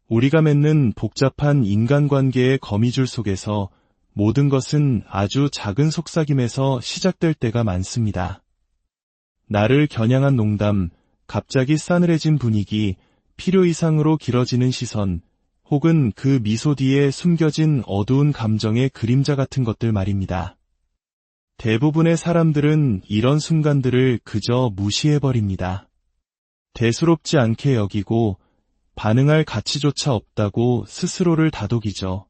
우리가 맺는 복잡한 인간관계의 거미줄 속에서 모든 것은 아주 작은 속삭임에서 시작될 때가 많습니다. 나를 겨냥한 농담, 갑자기 싸늘해진 분위기, 필요 이상으로 길어지는 시선, 혹은 그 미소 뒤에 숨겨진 어두운 감정의 그림자 같은 것들 말입니다. 대부분의 사람들은 이런 순간들을 그저 무시해버립니다. 대수롭지 않게 여기고 반응할 가치조차 없다고 스스로를 다독이죠.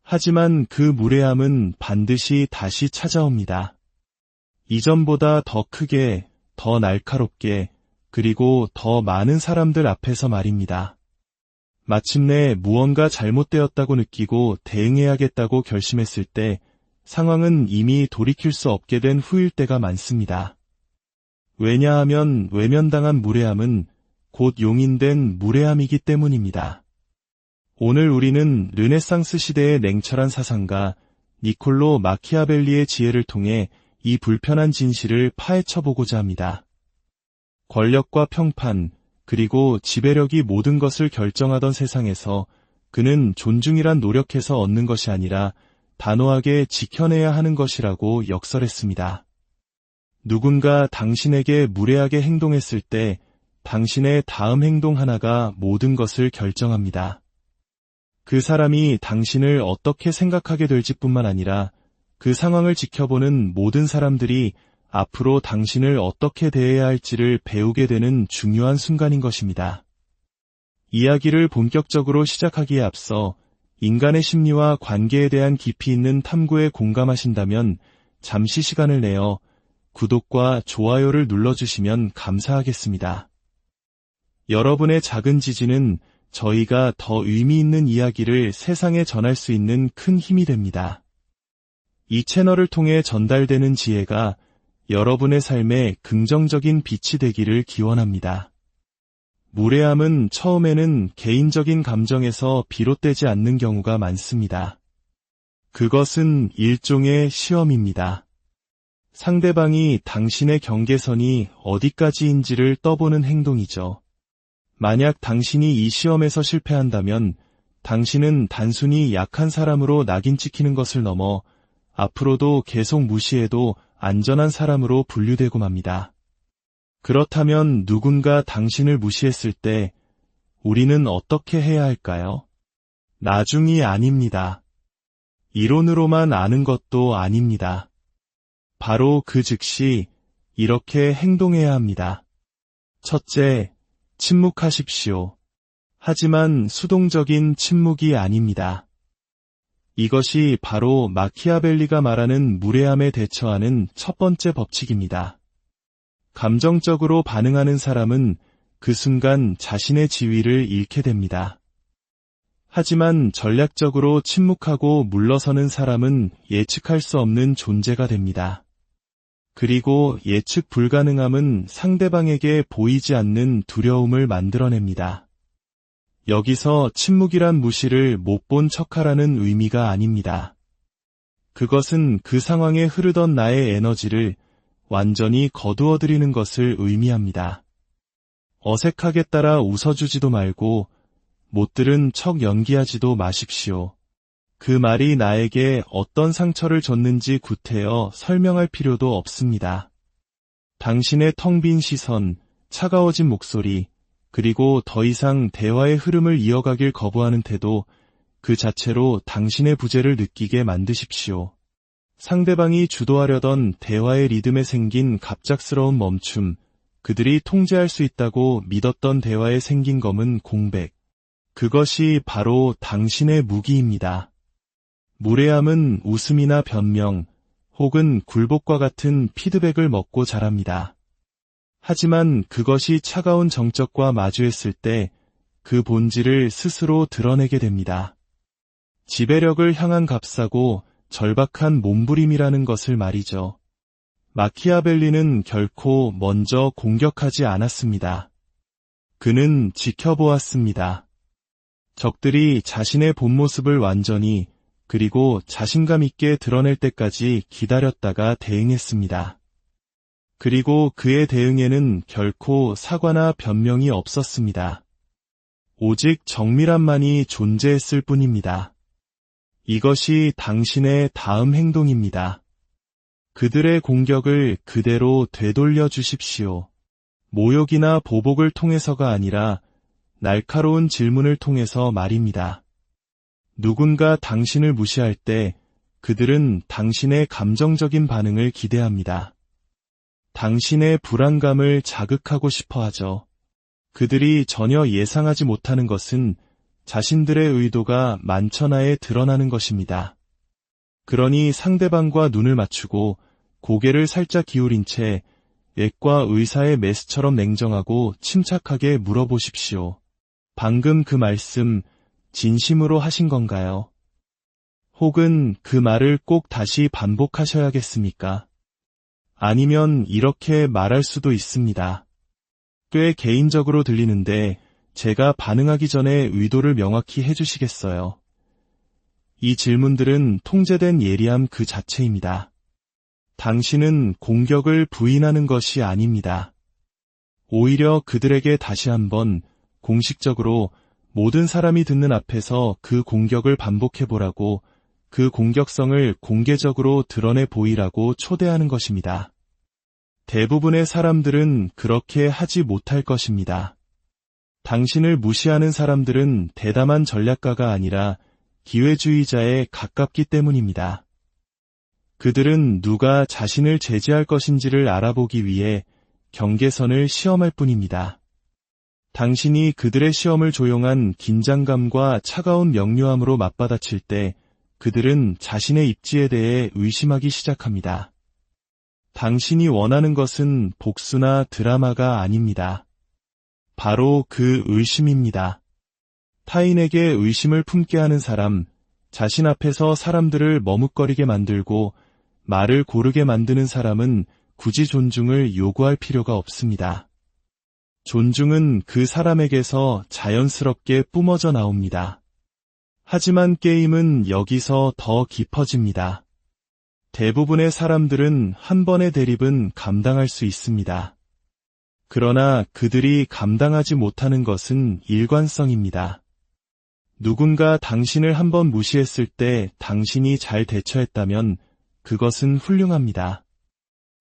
하지만 그 무례함은 반드시 다시 찾아옵니다. 이전보다 더 크게, 더 날카롭게, 그리고 더 많은 사람들 앞에서 말입니다. 마침내 무언가 잘못되었다고 느끼고 대응해야겠다고 결심했을 때 상황은 이미 돌이킬 수 없게 된 후일 때가 많습니다. 왜냐하면 외면당한 무례함은 곧 용인된 무례함이기 때문입니다. 오늘 우리는 르네상스 시대의 냉철한 사상가 니콜로 마키아벨리의 지혜를 통해 이 불편한 진실을 파헤쳐보고자 합니다. 권력과 평판, 그리고 지배력이 모든 것을 결정하던 세상에서 그는 존중이란 노력해서 얻는 것이 아니라 단호하게 지켜내야 하는 것이라고 역설했습니다. 누군가 당신에게 무례하게 행동했을 때 당신의 다음 행동 하나가 모든 것을 결정합니다. 그 사람이 당신을 어떻게 생각하게 될지뿐만 아니라 그 상황을 지켜보는 모든 사람들이 앞으로 당신을 어떻게 대해야 할지를 배우게 되는 중요한 순간인 것입니다. 이야기를 본격적으로 시작하기에 앞서 인간의 심리와 관계에 대한 깊이 있는 탐구에 공감하신다면 잠시 시간을 내어 구독과 좋아요를 눌러주시면 감사하겠습니다. 여러분의 작은 지지는 저희가 더 의미 있는 이야기를 세상에 전할 수 있는 큰 힘이 됩니다. 이 채널을 통해 전달되는 지혜가 여러분의 삶에 긍정적인 빛이 되기를 기원합니다. 무례함은 처음에는 개인적인 감정에서 비롯되지 않는 경우가 많습니다. 그것은 일종의 시험입니다. 상대방이 당신의 경계선이 어디까지인지를 떠보는 행동이죠. 만약 당신이 이 시험에서 실패한다면 당신은 단순히 약한 사람으로 낙인 찍히는 것을 넘어 앞으로도 계속 무시해도 안전한 사람으로 분류되고 맙니다. 그렇다면 누군가 당신을 무시했을 때 우리는 어떻게 해야 할까요? 나중이 아닙니다. 이론으로만 아는 것도 아닙니다. 바로 그 즉시 이렇게 행동해야 합니다. 첫째, 침묵하십시오. 하지만 수동적인 침묵이 아닙니다. 이것이 바로 마키아벨리가 말하는 무례함에 대처하는 첫 번째 법칙입니다. 감정적으로 반응하는 사람은 그 순간 자신의 지위를 잃게 됩니다. 하지만 전략적으로 침묵하고 물러서는 사람은 예측할 수 없는 존재가 됩니다. 그리고 예측 불가능함은 상대방에게 보이지 않는 두려움을 만들어냅니다. 여기서 침묵이란 무시를 못 본 척하라는 의미가 아닙니다. 그것은 그 상황에 흐르던 나의 에너지를 완전히 거두어들이는 것을 의미합니다. 어색하게 따라 웃어주지도 말고 못 들은 척 연기하지도 마십시오. 그 말이 나에게 어떤 상처를 줬는지 구태여 설명할 필요도 없습니다. 당신의 텅 빈 시선, 차가워진 목소리, 그리고 더 이상 대화의 흐름을 이어가길 거부하는 태도, 그 자체로 당신의 부재를 느끼게 만드십시오. 상대방이 주도하려던 대화의 리듬에 생긴 갑작스러운 멈춤, 그들이 통제할 수 있다고 믿었던 대화에 생긴 검은 공백, 그것이 바로 당신의 무기입니다. 무례함은 웃음이나 변명, 혹은 굴복과 같은 피드백을 먹고 자랍니다. 하지만 그것이 차가운 정적과 마주했을 때 그 본질을 스스로 드러내게 됩니다. 지배력을 향한 값싸고 절박한 몸부림이라는 것을 말이죠. 마키아벨리는 결코 먼저 공격하지 않았습니다. 그는 지켜보았습니다. 적들이 자신의 본 모습을 완전히 그리고 자신감 있게 드러낼 때까지 기다렸다가 대응했습니다. 그리고 그의 대응에는 결코 사과나 변명이 없었습니다. 오직 정밀함만이 존재했을 뿐입니다. 이것이 당신의 다음 행동입니다. 그들의 공격을 그대로 되돌려 주십시오. 모욕이나 보복을 통해서가 아니라 날카로운 질문을 통해서 말입니다. 누군가 당신을 무시할 때 그들은 당신의 감정적인 반응을 기대합니다. 당신의 불안감을 자극하고 싶어 하죠. 그들이 전혀 예상하지 못하는 것은 자신들의 의도가 만천하에 드러나는 것입니다. 그러니 상대방과 눈을 맞추고 고개를 살짝 기울인 채 예과 의사의 메스처럼 냉정하고 침착하게 물어보십시오. 방금 그 말씀 진심으로 하신 건가요? 혹은 그 말을 꼭 다시 반복하셔야겠습니까? 아니면 이렇게 말할 수도 있습니다. 꽤 개인적으로 들리는데 제가 반응하기 전에 의도를 명확히 해주시겠어요? 이 질문들은 통제된 예리함 그 자체입니다. 당신은 공격을 부인하는 것이 아닙니다. 오히려 그들에게 다시 한번 공식적으로 모든 사람이 듣는 앞에서 그 공격을 반복해보라고, 그 공격성을 공개적으로 드러내 보이라고 초대하는 것입니다. 대부분의 사람들은 그렇게 하지 못할 것입니다. 당신을 무시하는 사람들은 대담한 전략가가 아니라 기회주의자에 가깝기 때문입니다. 그들은 누가 자신을 제지할 것인지를 알아보기 위해 경계선을 시험할 뿐입니다. 당신이 그들의 시험을 조용한 긴장감과 차가운 명료함으로 맞받아칠 때 그들은 자신의 입지에 대해 의심하기 시작합니다. 당신이 원하는 것은 복수나 드라마가 아닙니다. 바로 그 의심입니다. 타인에게 의심을 품게 하는 사람, 자신 앞에서 사람들을 머뭇거리게 만들고 말을 고르게 만드는 사람은 굳이 존중을 요구할 필요가 없습니다. 존중은 그 사람에게서 자연스럽게 뿜어져 나옵니다. 하지만 게임은 여기서 더 깊어집니다. 대부분의 사람들은 한 번의 대립은 감당할 수 있습니다. 그러나 그들이 감당하지 못하는 것은 일관성입니다. 누군가 당신을 한 번 무시했을 때 당신이 잘 대처했다면 그것은 훌륭합니다.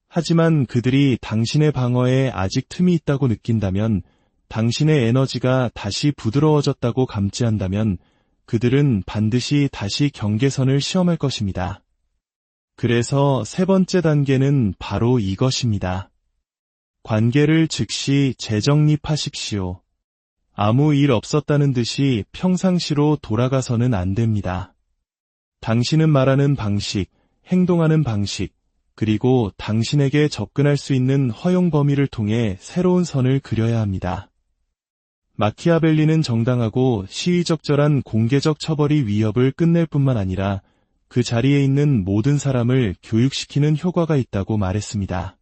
하지만 그들이 당신의 방어에 아직 틈이 있다고 느낀다면, 당신의 에너지가 다시 부드러워졌다고 감지한다면 그들은 반드시 다시 경계선을 시험할 것입니다. 그래서 세 번째 단계는 바로 이것입니다. 관계를 즉시 재정립하십시오. 아무 일 없었다는 듯이 평상시로 돌아가서는 안 됩니다. 당신은 말하는 방식, 행동하는 방식, 그리고 당신에게 접근할 수 있는 허용 범위를 통해 새로운 선을 그려야 합니다. 마키아벨리는 정당하고 시의적절한 공개적 처벌이 위협을 끝낼 뿐만 아니라 그 자리에 있는 모든 사람을 교육시키는 효과가 있다고 말했습니다.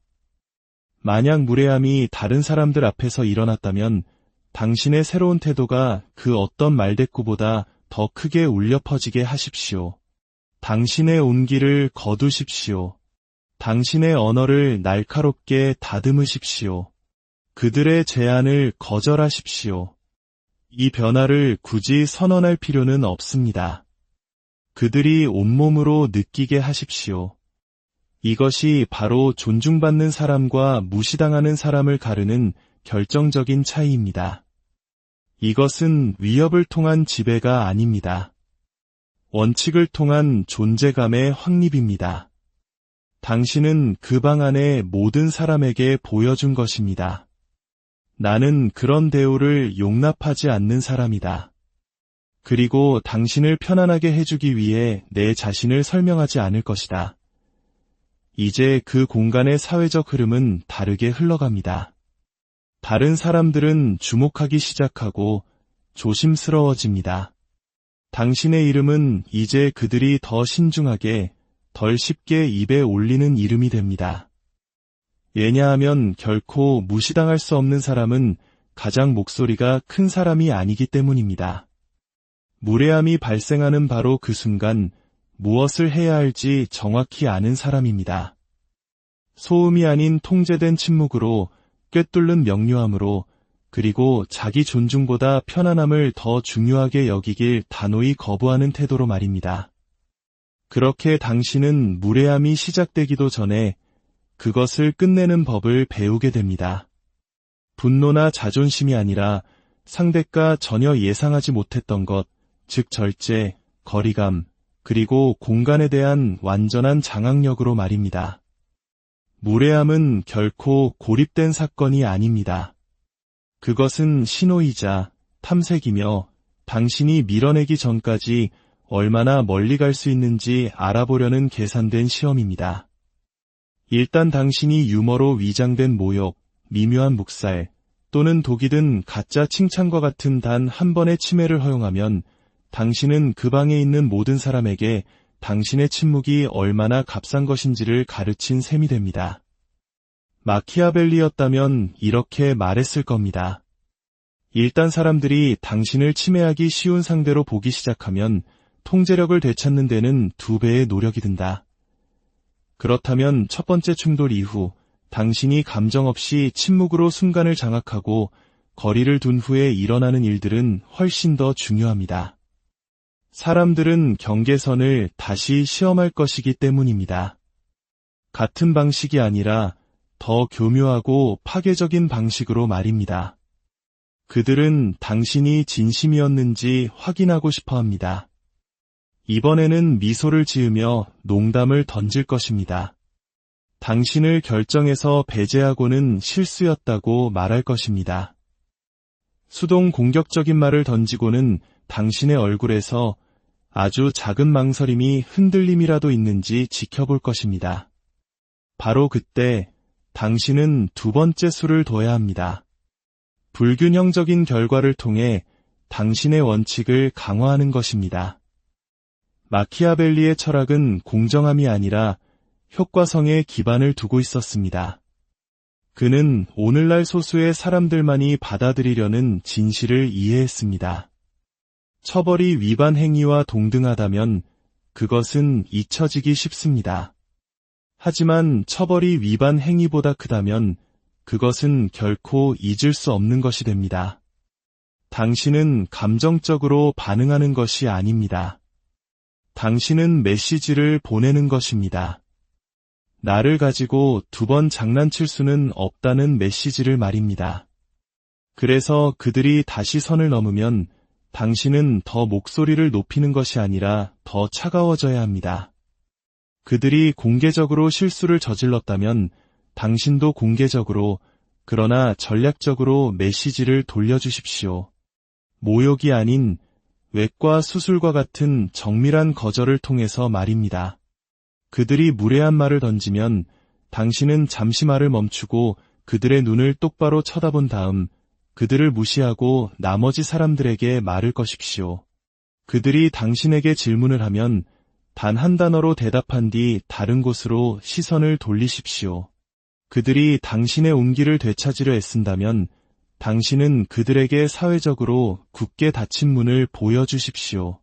만약 무례함이 다른 사람들 앞에서 일어났다면 당신의 새로운 태도가 그 어떤 말대꾸보다 더 크게 울려 퍼지게 하십시오. 당신의 온기를 거두십시오. 당신의 언어를 날카롭게 다듬으십시오. 그들의 제안을 거절하십시오. 이 변화를 굳이 선언할 필요는 없습니다. 그들이 온몸으로 느끼게 하십시오. 이것이 바로 존중받는 사람과 무시당하는 사람을 가르는 결정적인 차이입니다. 이것은 위협을 통한 지배가 아닙니다. 원칙을 통한 존재감의 확립입니다. 당신은 그 방 안의 모든 사람에게 보여준 것입니다. 나는 그런 대우를 용납하지 않는 사람이다. 그리고 당신을 편안하게 해주기 위해 내 자신을 설명하지 않을 것이다. 이제 그 공간의 사회적 흐름은 다르게 흘러갑니다. 다른 사람들은 주목하기 시작하고 조심스러워집니다. 당신의 이름은 이제 그들이 더 신중하게, 덜 쉽게 입에 올리는 이름이 됩니다. 왜냐하면 결코 무시당할 수 없는 사람은 가장 목소리가 큰 사람이 아니기 때문입니다. 무례함이 발생하는 바로 그 순간 무엇을 해야 할지 정확히 아는 사람입니다. 소음이 아닌 통제된 침묵으로, 꿰뚫는 명료함으로 그리고 자기 존중보다 편안함을 더 중요하게 여기길 단호히 거부하는 태도로 말입니다. 그렇게 당신은 무례함이 시작되기도 전에 그것을 끝내는 법을 배우게 됩니다. 분노나 자존심이 아니라 상대가 전혀 예상하지 못했던 것, 즉 절제, 거리감, 그리고 공간에 대한 완전한 장악력으로 말입니다. 무례함은 결코 고립된 사건이 아닙니다. 그것은 신호이자 탐색이며 당신이 밀어내기 전까지 얼마나 멀리 갈 수 있는지 알아보려는 계산된 시험입니다. 일단 당신이 유머로 위장된 모욕, 미묘한 묵살, 또는 독이든 가짜 칭찬과 같은 단 한 번의 침해를 허용하면 당신은 그 방에 있는 모든 사람에게 당신의 침묵이 얼마나 값싼 것인지를 가르친 셈이 됩니다. 마키아벨리였다면 이렇게 말했을 겁니다. 일단 사람들이 당신을 침해하기 쉬운 상대로 보기 시작하면 통제력을 되찾는 데는 2배의 노력이 든다. 그렇다면 첫 번째 충돌 이후 당신이 감정 없이 침묵으로 순간을 장악하고 거리를 둔 후에 일어나는 일들은 훨씬 더 중요합니다. 사람들은 경계선을 다시 시험할 것이기 때문입니다. 같은 방식이 아니라 더 교묘하고 파괴적인 방식으로 말입니다. 그들은 당신이 진심이었는지 확인하고 싶어 합니다. 이번에는 미소를 지으며 농담을 던질 것입니다. 당신을 결정해서 배제하고는 실수였다고 말할 것입니다. 수동 공격적인 말을 던지고는 당신의 얼굴에서 아주 작은 망설임이 흔들림이라도 있는지 지켜볼 것입니다. 바로 그때 당신은 2번째 수를 둬야 합니다. 불균형적인 결과를 통해 당신의 원칙을 강화하는 것입니다. 마키아벨리의 철학은 공정함이 아니라 효과성에 기반을 두고 있었습니다. 그는 오늘날 소수의 사람들만이 받아들이려는 진실을 이해했습니다. 처벌이 위반 행위와 동등하다면 그것은 잊혀지기 쉽습니다. 하지만 처벌이 위반 행위보다 크다면 그것은 결코 잊을 수 없는 것이 됩니다. 당신은 감정적으로 반응하는 것이 아닙니다. 당신은 메시지를 보내는 것입니다. 나를 가지고 2번 장난칠 수는 없다는 메시지를 말입니다. 그래서 그들이 다시 선을 넘으면 당신은 더 목소리를 높이는 것이 아니라 더 차가워져야 합니다. 그들이 공개적으로 실수를 저질렀다면 당신도 공개적으로, 그러나 전략적으로 메시지를 돌려주십시오. 모욕이 아닌 외과 수술과 같은 정밀한 거절을 통해서 말입니다. 그들이 무례한 말을 던지면 당신은 잠시 말을 멈추고 그들의 눈을 똑바로 쳐다본 다음 그들을 무시하고 나머지 사람들에게 말을 거십시오. 그들이 당신에게 질문을 하면 단 한 단어로 대답한 뒤 다른 곳으로 시선을 돌리십시오. 그들이 당신의 온기를 되찾으려 애쓴다면 당신은 그들에게 사회적으로 굳게 닫힌 문을 보여주십시오.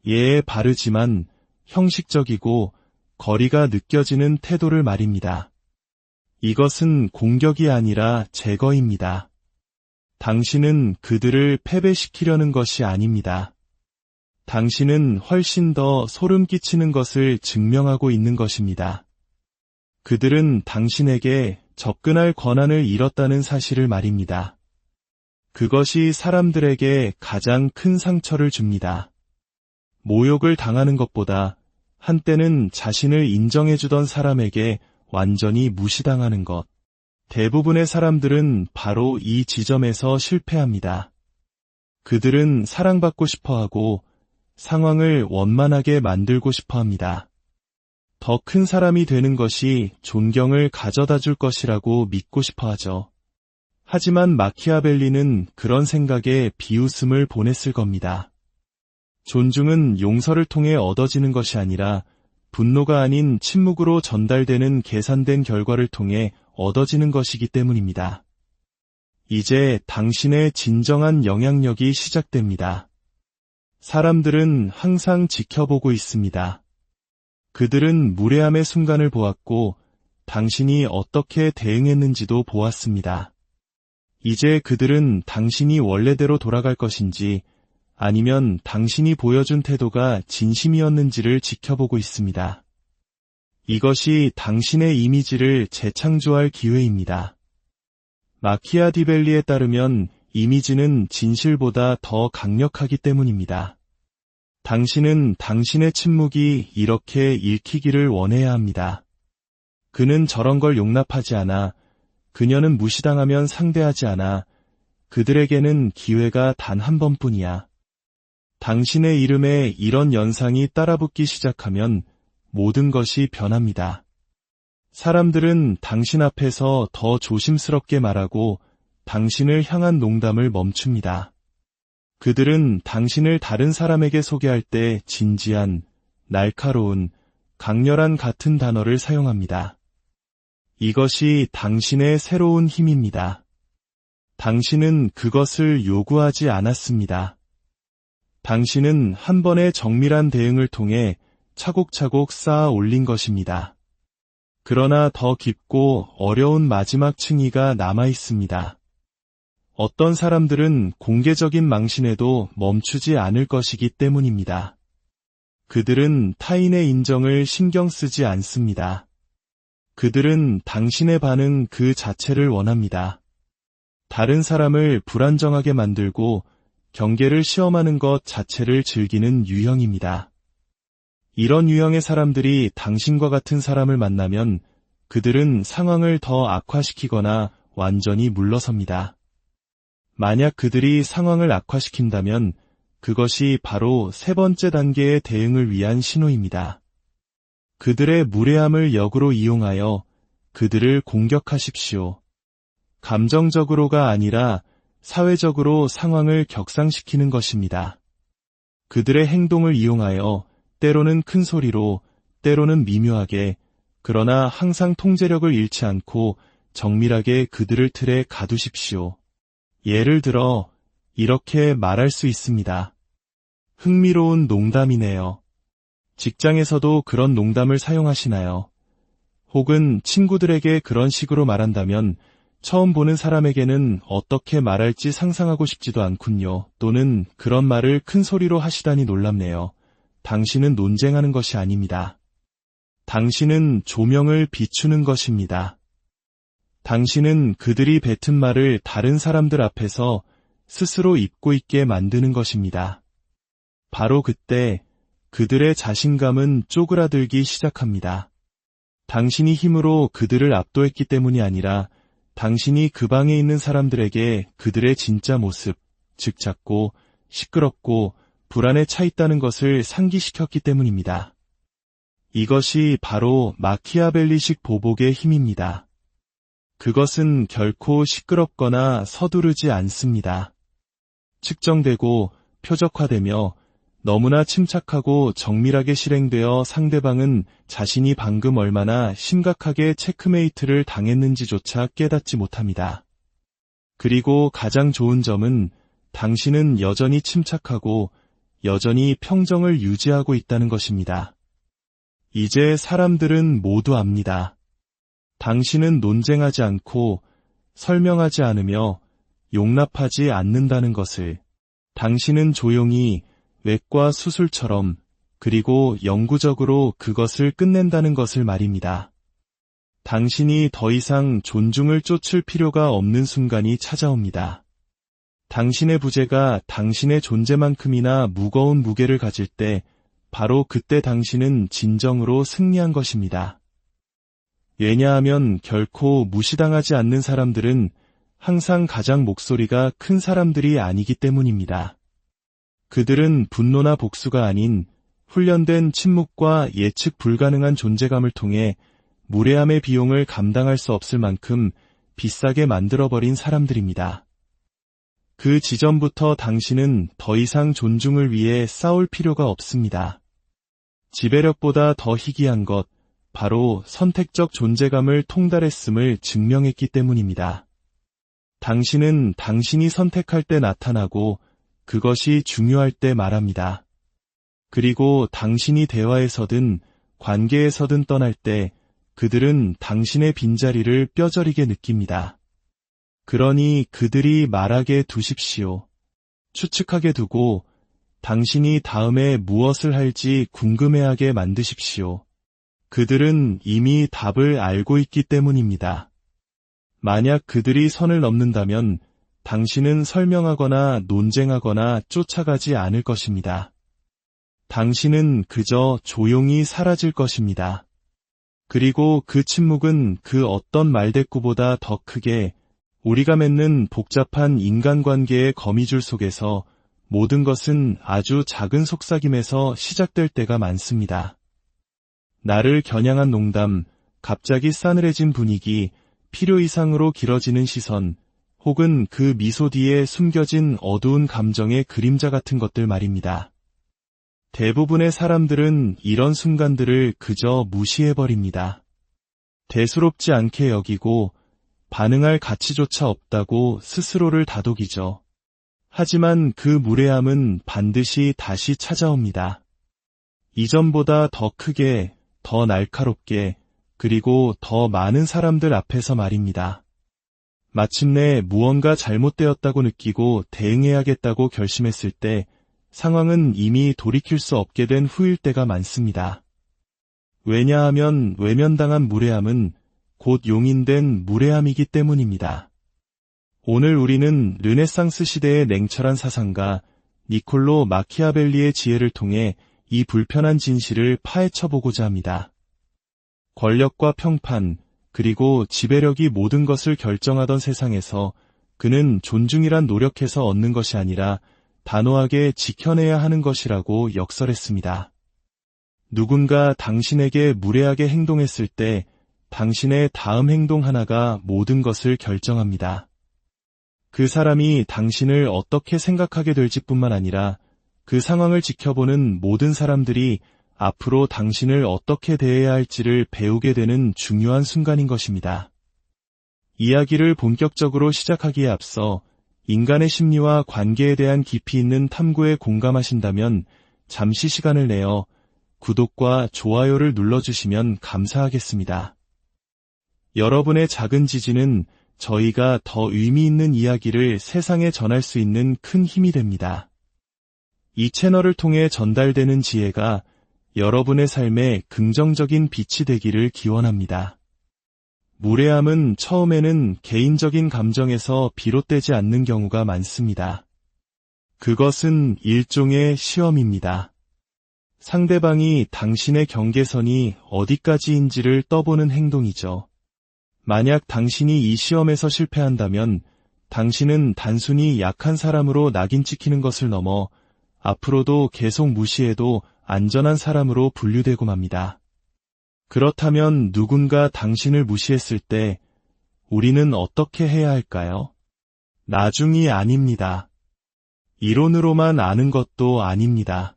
예에 바르지만 형식적이고 거리가 느껴지는 태도를 말입니다. 이것은 공격이 아니라 제거입니다. 당신은 그들을 패배시키려는 것이 아닙니다. 당신은 훨씬 더 소름 끼치는 것을 증명하고 있는 것입니다. 그들은 당신에게 접근할 권한을 잃었다는 사실을 말입니다. 그것이 사람들에게 가장 큰 상처를 줍니다. 모욕을 당하는 것보다 한때는 자신을 인정해주던 사람에게 완전히 무시당하는 것. 대부분의 사람들은 바로 이 지점에서 실패합니다. 그들은 사랑받고 싶어하고 상황을 원만하게 만들고 싶어합니다. 더 큰 사람이 되는 것이 존경을 가져다 줄 것이라고 믿고 싶어하죠. 하지만 마키아벨리는 그런 생각에 비웃음을 보냈을 겁니다. 존중은 용서를 통해 얻어지는 것이 아니라 분노가 아닌 침묵으로 전달되는 계산된 결과를 통해 얻어지는 것이기 때문입니다. 이제 당신의 진정한 영향력이 시작됩니다. 사람들은 항상 지켜보고 있습니다. 그들은 무례함의 순간을 보았고 당신이 어떻게 대응했는지도 보았습니다. 이제 그들은 당신이 원래대로 돌아갈 것인지 아니면 당신이 보여준 태도가 진심이었는지를 지켜보고 있습니다. 이것이 당신의 이미지를 재창조할 기회입니다. 마키아디벨리에 따르면 이미지는 진실보다 더 강력하기 때문입니다. 당신은 당신의 침묵이 이렇게 읽히기를 원해야 합니다. 그는 저런 걸 용납하지 않아. 그녀는 무시당하면 상대하지 않아. 그들에게는 기회가 단 한 번뿐이야. 당신의 이름에 이런 연상이 따라붙기 시작하면 모든 것이 변합니다. 사람들은 당신 앞에서 더 조심스럽게 말하고 당신을 향한 농담을 멈춥니다. 그들은 당신을 다른 사람에게 소개할 때 진지한, 날카로운, 강렬한 같은 단어를 사용합니다. 이것이 당신의 새로운 힘입니다. 당신은 그것을 요구하지 않았습니다. 당신은 한 번의 정밀한 대응을 통해 차곡차곡 쌓아 올린 것입니다. 그러나 더 깊고 어려운 마지막 층위가 남아 있습니다. 어떤 사람들은 공개적인 망신에도 멈추지 않을 것이기 때문입니다. 그들은 타인의 인정을 신경 쓰지 않습니다. 그들은 당신의 반응 그 자체를 원합니다. 다른 사람을 불안정하게 만들고 경계를 시험하는 것 자체를 즐기는 유형입니다. 이런 유형의 사람들이 당신과 같은 사람을 만나면 그들은 상황을 더 악화시키거나 완전히 물러섭니다. 만약 그들이 상황을 악화시킨다면 그것이 바로 세 번째 단계의 대응을 위한 신호입니다. 그들의 무례함을 역으로 이용하여 그들을 공격하십시오. 감정적으로가 아니라 사회적으로 상황을 격상시키는 것입니다. 그들의 행동을 이용하여 때로는 큰 소리로, 때로는 미묘하게, 그러나 항상 통제력을 잃지 않고 정밀하게 그들을 틀에 가두십시오. 예를 들어 이렇게 말할 수 있습니다. 흥미로운 농담이네요. 직장에서도 그런 농담을 사용하시나요? 혹은 친구들에게 그런 식으로 말한다면 처음 보는 사람에게는 어떻게 말할지 상상하고 싶지도 않군요. 또는 그런 말을 큰 소리로 하시다니 놀랍네요. 당신은 논쟁하는 것이 아닙니다. 당신은 조명을 비추는 것입니다. 당신은 그들이 뱉은 말을 다른 사람들 앞에서 스스로 입고 있게 만드는 것입니다. 바로 그때 그들의 자신감은 쪼그라들기 시작합니다. 당신이 힘으로 그들을 압도했기 때문이 아니라 당신이 그 방에 있는 사람들에게 그들의 진짜 모습, 즉 작고 시끄럽고 불안에 차 있다는 것을 상기시켰기 때문입니다. 이것이 바로 마키아벨리식 보복의 힘입니다. 그것은 결코 시끄럽거나 서두르지 않습니다. 측정되고 표적화되며 너무나 침착하고 정밀하게 실행되어 상대방은 자신이 방금 얼마나 심각하게 체크메이트를 당했는지조차 깨닫지 못합니다. 그리고 가장 좋은 점은 당신은 여전히 침착하고 여전히 평정을 유지하고 있다는 것입니다. 이제 사람들은 모두 압니다. 당신은 논쟁하지 않고 설명하지 않으며 용납하지 않는다는 것을. 당신은 조용히 외과 수술처럼 그리고 영구적으로 그것을 끝낸다는 것을 말입니다. 당신이 더 이상 존중을 쫓을 필요가 없는 순간이 찾아옵니다. 당신의 부재가 당신의 존재만큼이나 무거운 무게를 가질 때 바로 그때 당신은 진정으로 승리한 것입니다. 왜냐하면 결코 무시당하지 않는 사람들은 항상 가장 목소리가 큰 사람들이 아니기 때문입니다. 그들은 분노나 복수가 아닌 훈련된 침묵과 예측 불가능한 존재감을 통해 무례함의 비용을 감당할 수 없을 만큼 비싸게 만들어버린 사람들입니다. 그 지점부터 당신은 더 이상 존중을 위해 싸울 필요가 없습니다. 지배력보다 더 희귀한 것, 바로 선택적 존재감을 통달했음을 증명했기 때문입니다. 당신은 당신이 선택할 때 나타나고 그것이 중요할 때 말합니다. 그리고 당신이 대화에서든 관계에서든 떠날 때 그들은 당신의 빈자리를 뼈저리게 느낍니다. 그러니 그들이 말하게 두십시오. 추측하게 두고 당신이 다음에 무엇을 할지 궁금해하게 만드십시오. 그들은 이미 답을 알고 있기 때문입니다. 만약 그들이 선을 넘는다면 당신은 설명하거나 논쟁하거나 쫓아가지 않을 것입니다. 당신은 그저 조용히 사라질 것입니다. 그리고 그 침묵은 그 어떤 말대꾸보다 더 크게 우리가 맺는 복잡한 인간관계의 거미줄 속에서 모든 것은 아주 작은 속삭임에서 시작될 때가 많습니다. 나를 겨냥한 농담, 갑자기 싸늘해진 분위기, 필요 이상으로 길어지는 시선, 혹은 그 미소 뒤에 숨겨진 어두운 감정의 그림자 같은 것들 말입니다. 대부분의 사람들은 이런 순간들을 그저 무시해버립니다. 대수롭지 않게 여기고 반응할 가치조차 없다고 스스로를 다독이죠. 하지만 그 무례함은 반드시 다시 찾아옵니다. 이전보다 더 크게, 더 날카롭게, 그리고 더 많은 사람들 앞에서 말입니다. 마침내 무언가 잘못되었다고 느끼고 대응해야겠다고 결심했을 때 상황은 이미 돌이킬 수 없게 된 후일 때가 많습니다. 왜냐하면 외면당한 무례함은 곧 용인된 무례함이기 때문입니다. 오늘 우리는 르네상스 시대의 냉철한 사상가 니콜로 마키아벨리의 지혜를 통해 이 불편한 진실을 파헤쳐보고자 합니다. 권력과 평판, 그리고 지배력이 모든 것을 결정하던 세상에서 그는 존중이란 노력해서 얻는 것이 아니라 단호하게 지켜내야 하는 것이라고 역설했습니다. 누군가 당신에게 무례하게 행동했을 때 당신의 다음 행동 하나가 모든 것을 결정합니다. 그 사람이 당신을 어떻게 생각하게 될지뿐만 아니라 그 상황을 지켜보는 모든 사람들이 앞으로 당신을 어떻게 대해야 할지를 배우게 되는 중요한 순간인 것입니다. 이야기를 본격적으로 시작하기에 앞서 인간의 심리와 관계에 대한 깊이 있는 탐구에 공감하신다면 잠시 시간을 내어 구독과 좋아요를 눌러주시면 감사하겠습니다. 여러분의 작은 지지는 저희가 더 의미 있는 이야기를 세상에 전할 수 있는 큰 힘이 됩니다. 이 채널을 통해 전달되는 지혜가 여러분의 삶에 긍정적인 빛이 되기를 기원합니다. 무례함은 처음에는 개인적인 감정에서 비롯되지 않는 경우가 많습니다. 그것은 일종의 시험입니다. 상대방이 당신의 경계선이 어디까지인지를 떠보는 행동이죠. 만약 당신이 이 시험에서 실패한다면 당신은 단순히 약한 사람으로 낙인 찍히는 것을 넘어 앞으로도 계속 무시해도 안전한 사람으로 분류되고 맙니다. 그렇다면 누군가 당신을 무시했을 때 우리는 어떻게 해야 할까요? 나중이 아닙니다. 이론으로만 아는 것도 아닙니다.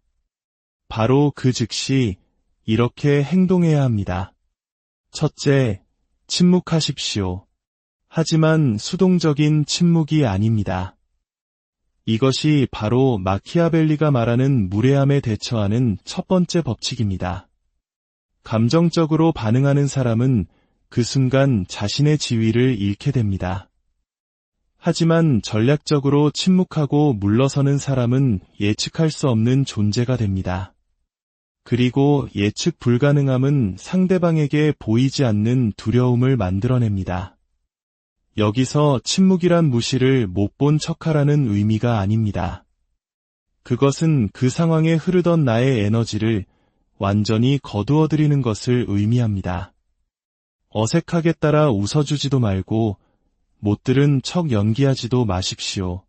바로 그 즉시 이렇게 행동해야 합니다. 첫째, 침묵하십시오. 하지만 수동적인 침묵이 아닙니다. 이것이 바로 마키아벨리가 말하는 무례함에 대처하는 첫 번째 법칙입니다. 감정적으로 반응하는 사람은 그 순간 자신의 지위를 잃게 됩니다. 하지만 전략적으로 침묵하고 물러서는 사람은 예측할 수 없는 존재가 됩니다. 그리고 예측 불가능함은 상대방에게 보이지 않는 두려움을 만들어냅니다. 여기서 침묵이란 무시를 못 본 척하라는 의미가 아닙니다. 그것은 그 상황에 흐르던 나의 에너지를 완전히 거두어들이는 것을 의미합니다. 어색하게 따라 웃어주지도 말고 못 들은 척 연기하지도 마십시오.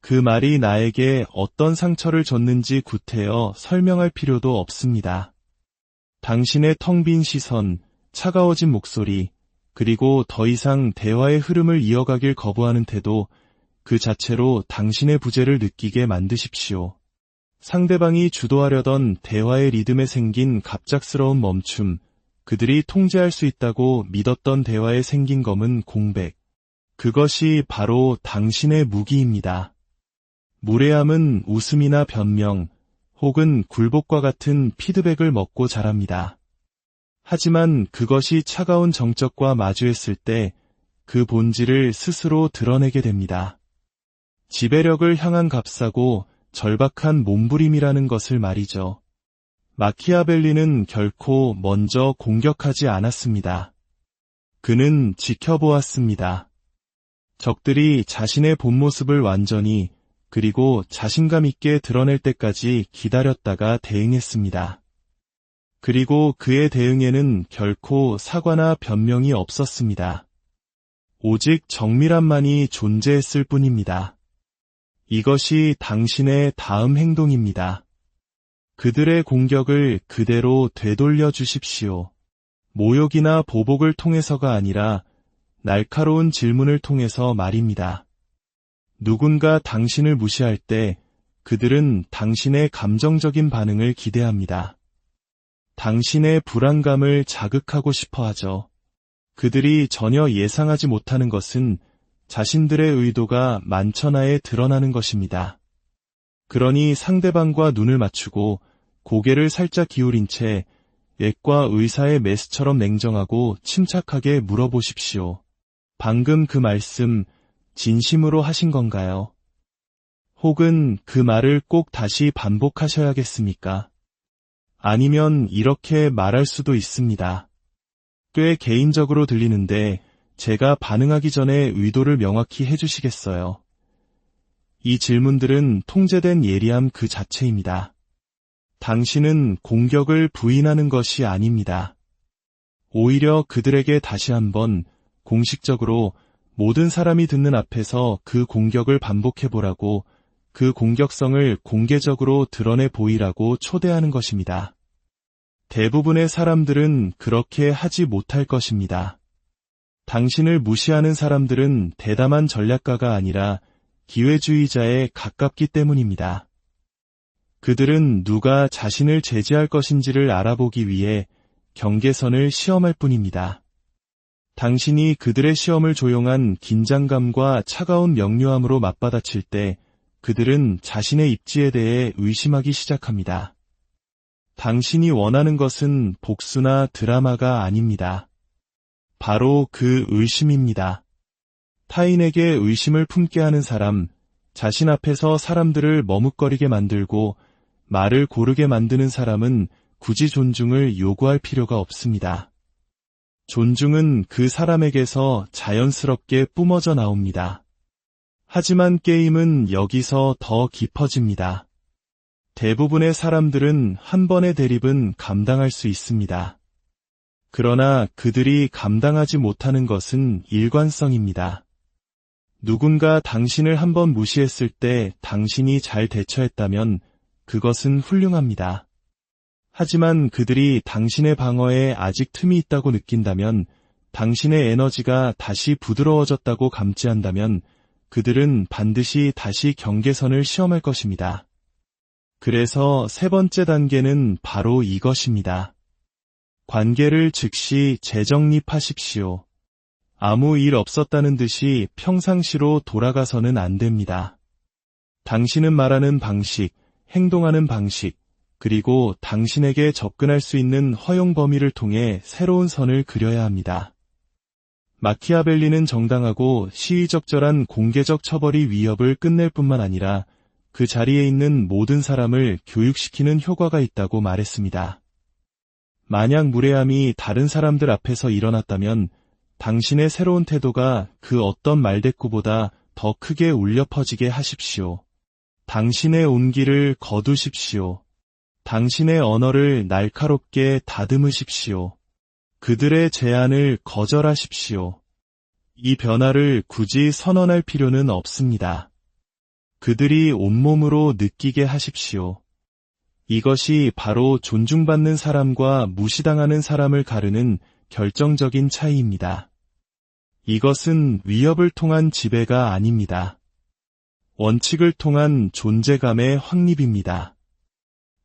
그 말이 나에게 어떤 상처를 줬는지 구태여 설명할 필요도 없습니다. 당신의 텅 빈 시선, 차가워진 목소리, 그리고 더 이상 대화의 흐름을 이어가길 거부하는 태도, 그 자체로 당신의 부재를 느끼게 만드십시오. 상대방이 주도하려던 대화의 리듬에 생긴 갑작스러운 멈춤, 그들이 통제할 수 있다고 믿었던 대화에 생긴 검은 공백. 그것이 바로 당신의 무기입니다. 무례함은 웃음이나 변명, 혹은 굴복과 같은 피드백을 먹고 자랍니다. 하지만 그것이 차가운 정적과 마주했을 때 그 본질을 스스로 드러내게 됩니다. 지배력을 향한 값싸고 절박한 몸부림이라는 것을 말이죠. 마키아벨리는 결코 먼저 공격하지 않았습니다. 그는 지켜보았습니다. 적들이 자신의 본 모습을 완전히 그리고 자신감 있게 드러낼 때까지 기다렸다가 대응했습니다. 그리고 그의 대응에는 결코 사과나 변명이 없었습니다. 오직 정밀함만이 존재했을 뿐입니다. 이것이 당신의 다음 행동입니다. 그들의 공격을 그대로 되돌려 주십시오. 모욕이나 보복을 통해서가 아니라 날카로운 질문을 통해서 말입니다. 누군가 당신을 무시할 때 그들은 당신의 감정적인 반응을 기대합니다. 당신의 불안감을 자극하고 싶어 하죠. 그들이 전혀 예상하지 못하는 것은 자신들의 의도가 만천하에 드러나는 것입니다. 그러니 상대방과 눈을 맞추고 고개를 살짝 기울인 채 예과 의사의 메스처럼 냉정하고 침착하게 물어보십시오. 방금 그 말씀 진심으로 하신 건가요? 혹은 그 말을 꼭 다시 반복하셔야겠습니까? 아니면 이렇게 말할 수도 있습니다. 꽤 개인적으로 들리는데 제가 반응하기 전에 의도를 명확히 해주시겠어요? 이 질문들은 통제된 예리함 그 자체입니다. 당신은 공격을 부인하는 것이 아닙니다. 오히려 그들에게 다시 한번 공식적으로 모든 사람이 듣는 앞에서 그 공격을 반복해보라고, 그 공격성을 공개적으로 드러내 보이라고 초대하는 것입니다. 대부분의 사람들은 그렇게 하지 못할 것입니다. 당신을 무시하는 사람들은 대담한 전략가가 아니라 기회주의자에 가깝기 때문입니다. 그들은 누가 자신을 제지할 것인지를 알아보기 위해 경계선을 시험할 뿐입니다. 당신이 그들의 시험을 조용한 긴장감과 차가운 명료함으로 맞받아칠 때 그들은 자신의 입지에 대해 의심하기 시작합니다. 당신이 원하는 것은 복수나 드라마가 아닙니다. 바로 그 의심입니다. 타인에게 의심을 품게 하는 사람, 자신 앞에서 사람들을 머뭇거리게 만들고 말을 고르게 만드는 사람은 굳이 존중을 요구할 필요가 없습니다. 존중은 그 사람에게서 자연스럽게 뿜어져 나옵니다. 하지만 게임은 여기서 더 깊어집니다. 대부분의 사람들은 한 번의 대립은 감당할 수 있습니다. 그러나 그들이 감당하지 못하는 것은 일관성입니다. 누군가 당신을 한번 무시했을 때 당신이 잘 대처했다면 그것은 훌륭합니다. 하지만 그들이 당신의 방어에 아직 틈이 있다고 느낀다면, 당신의 에너지가 다시 부드러워졌다고 감지한다면 그들은 반드시 다시 경계선을 시험할 것입니다. 그래서 세 번째 단계는 바로 이것입니다. 관계를 즉시 재정립하십시오. 아무 일 없었다는 듯이 평상시로 돌아가서는 안 됩니다. 당신은 말하는 방식, 행동하는 방식, 그리고 당신에게 접근할 수 있는 허용 범위를 통해 새로운 선을 그려야 합니다. 마키아벨리는 정당하고 시의적절한 공개적 처벌이 위협을 끝낼 뿐만 아니라 그 자리에 있는 모든 사람을 교육시키는 효과가 있다고 말했습니다. 만약 무례함이 다른 사람들 앞에서 일어났다면 당신의 새로운 태도가 그 어떤 말대꾸보다 더 크게 울려 퍼지게 하십시오. 당신의 온기를 거두십시오. 당신의 언어를 날카롭게 다듬으십시오. 그들의 제안을 거절하십시오. 이 변화를 굳이 선언할 필요는 없습니다. 그들이 온몸으로 느끼게 하십시오. 이것이 바로 존중받는 사람과 무시당하는 사람을 가르는 결정적인 차이입니다. 이것은 위협을 통한 지배가 아닙니다. 원칙을 통한 존재감의 확립입니다.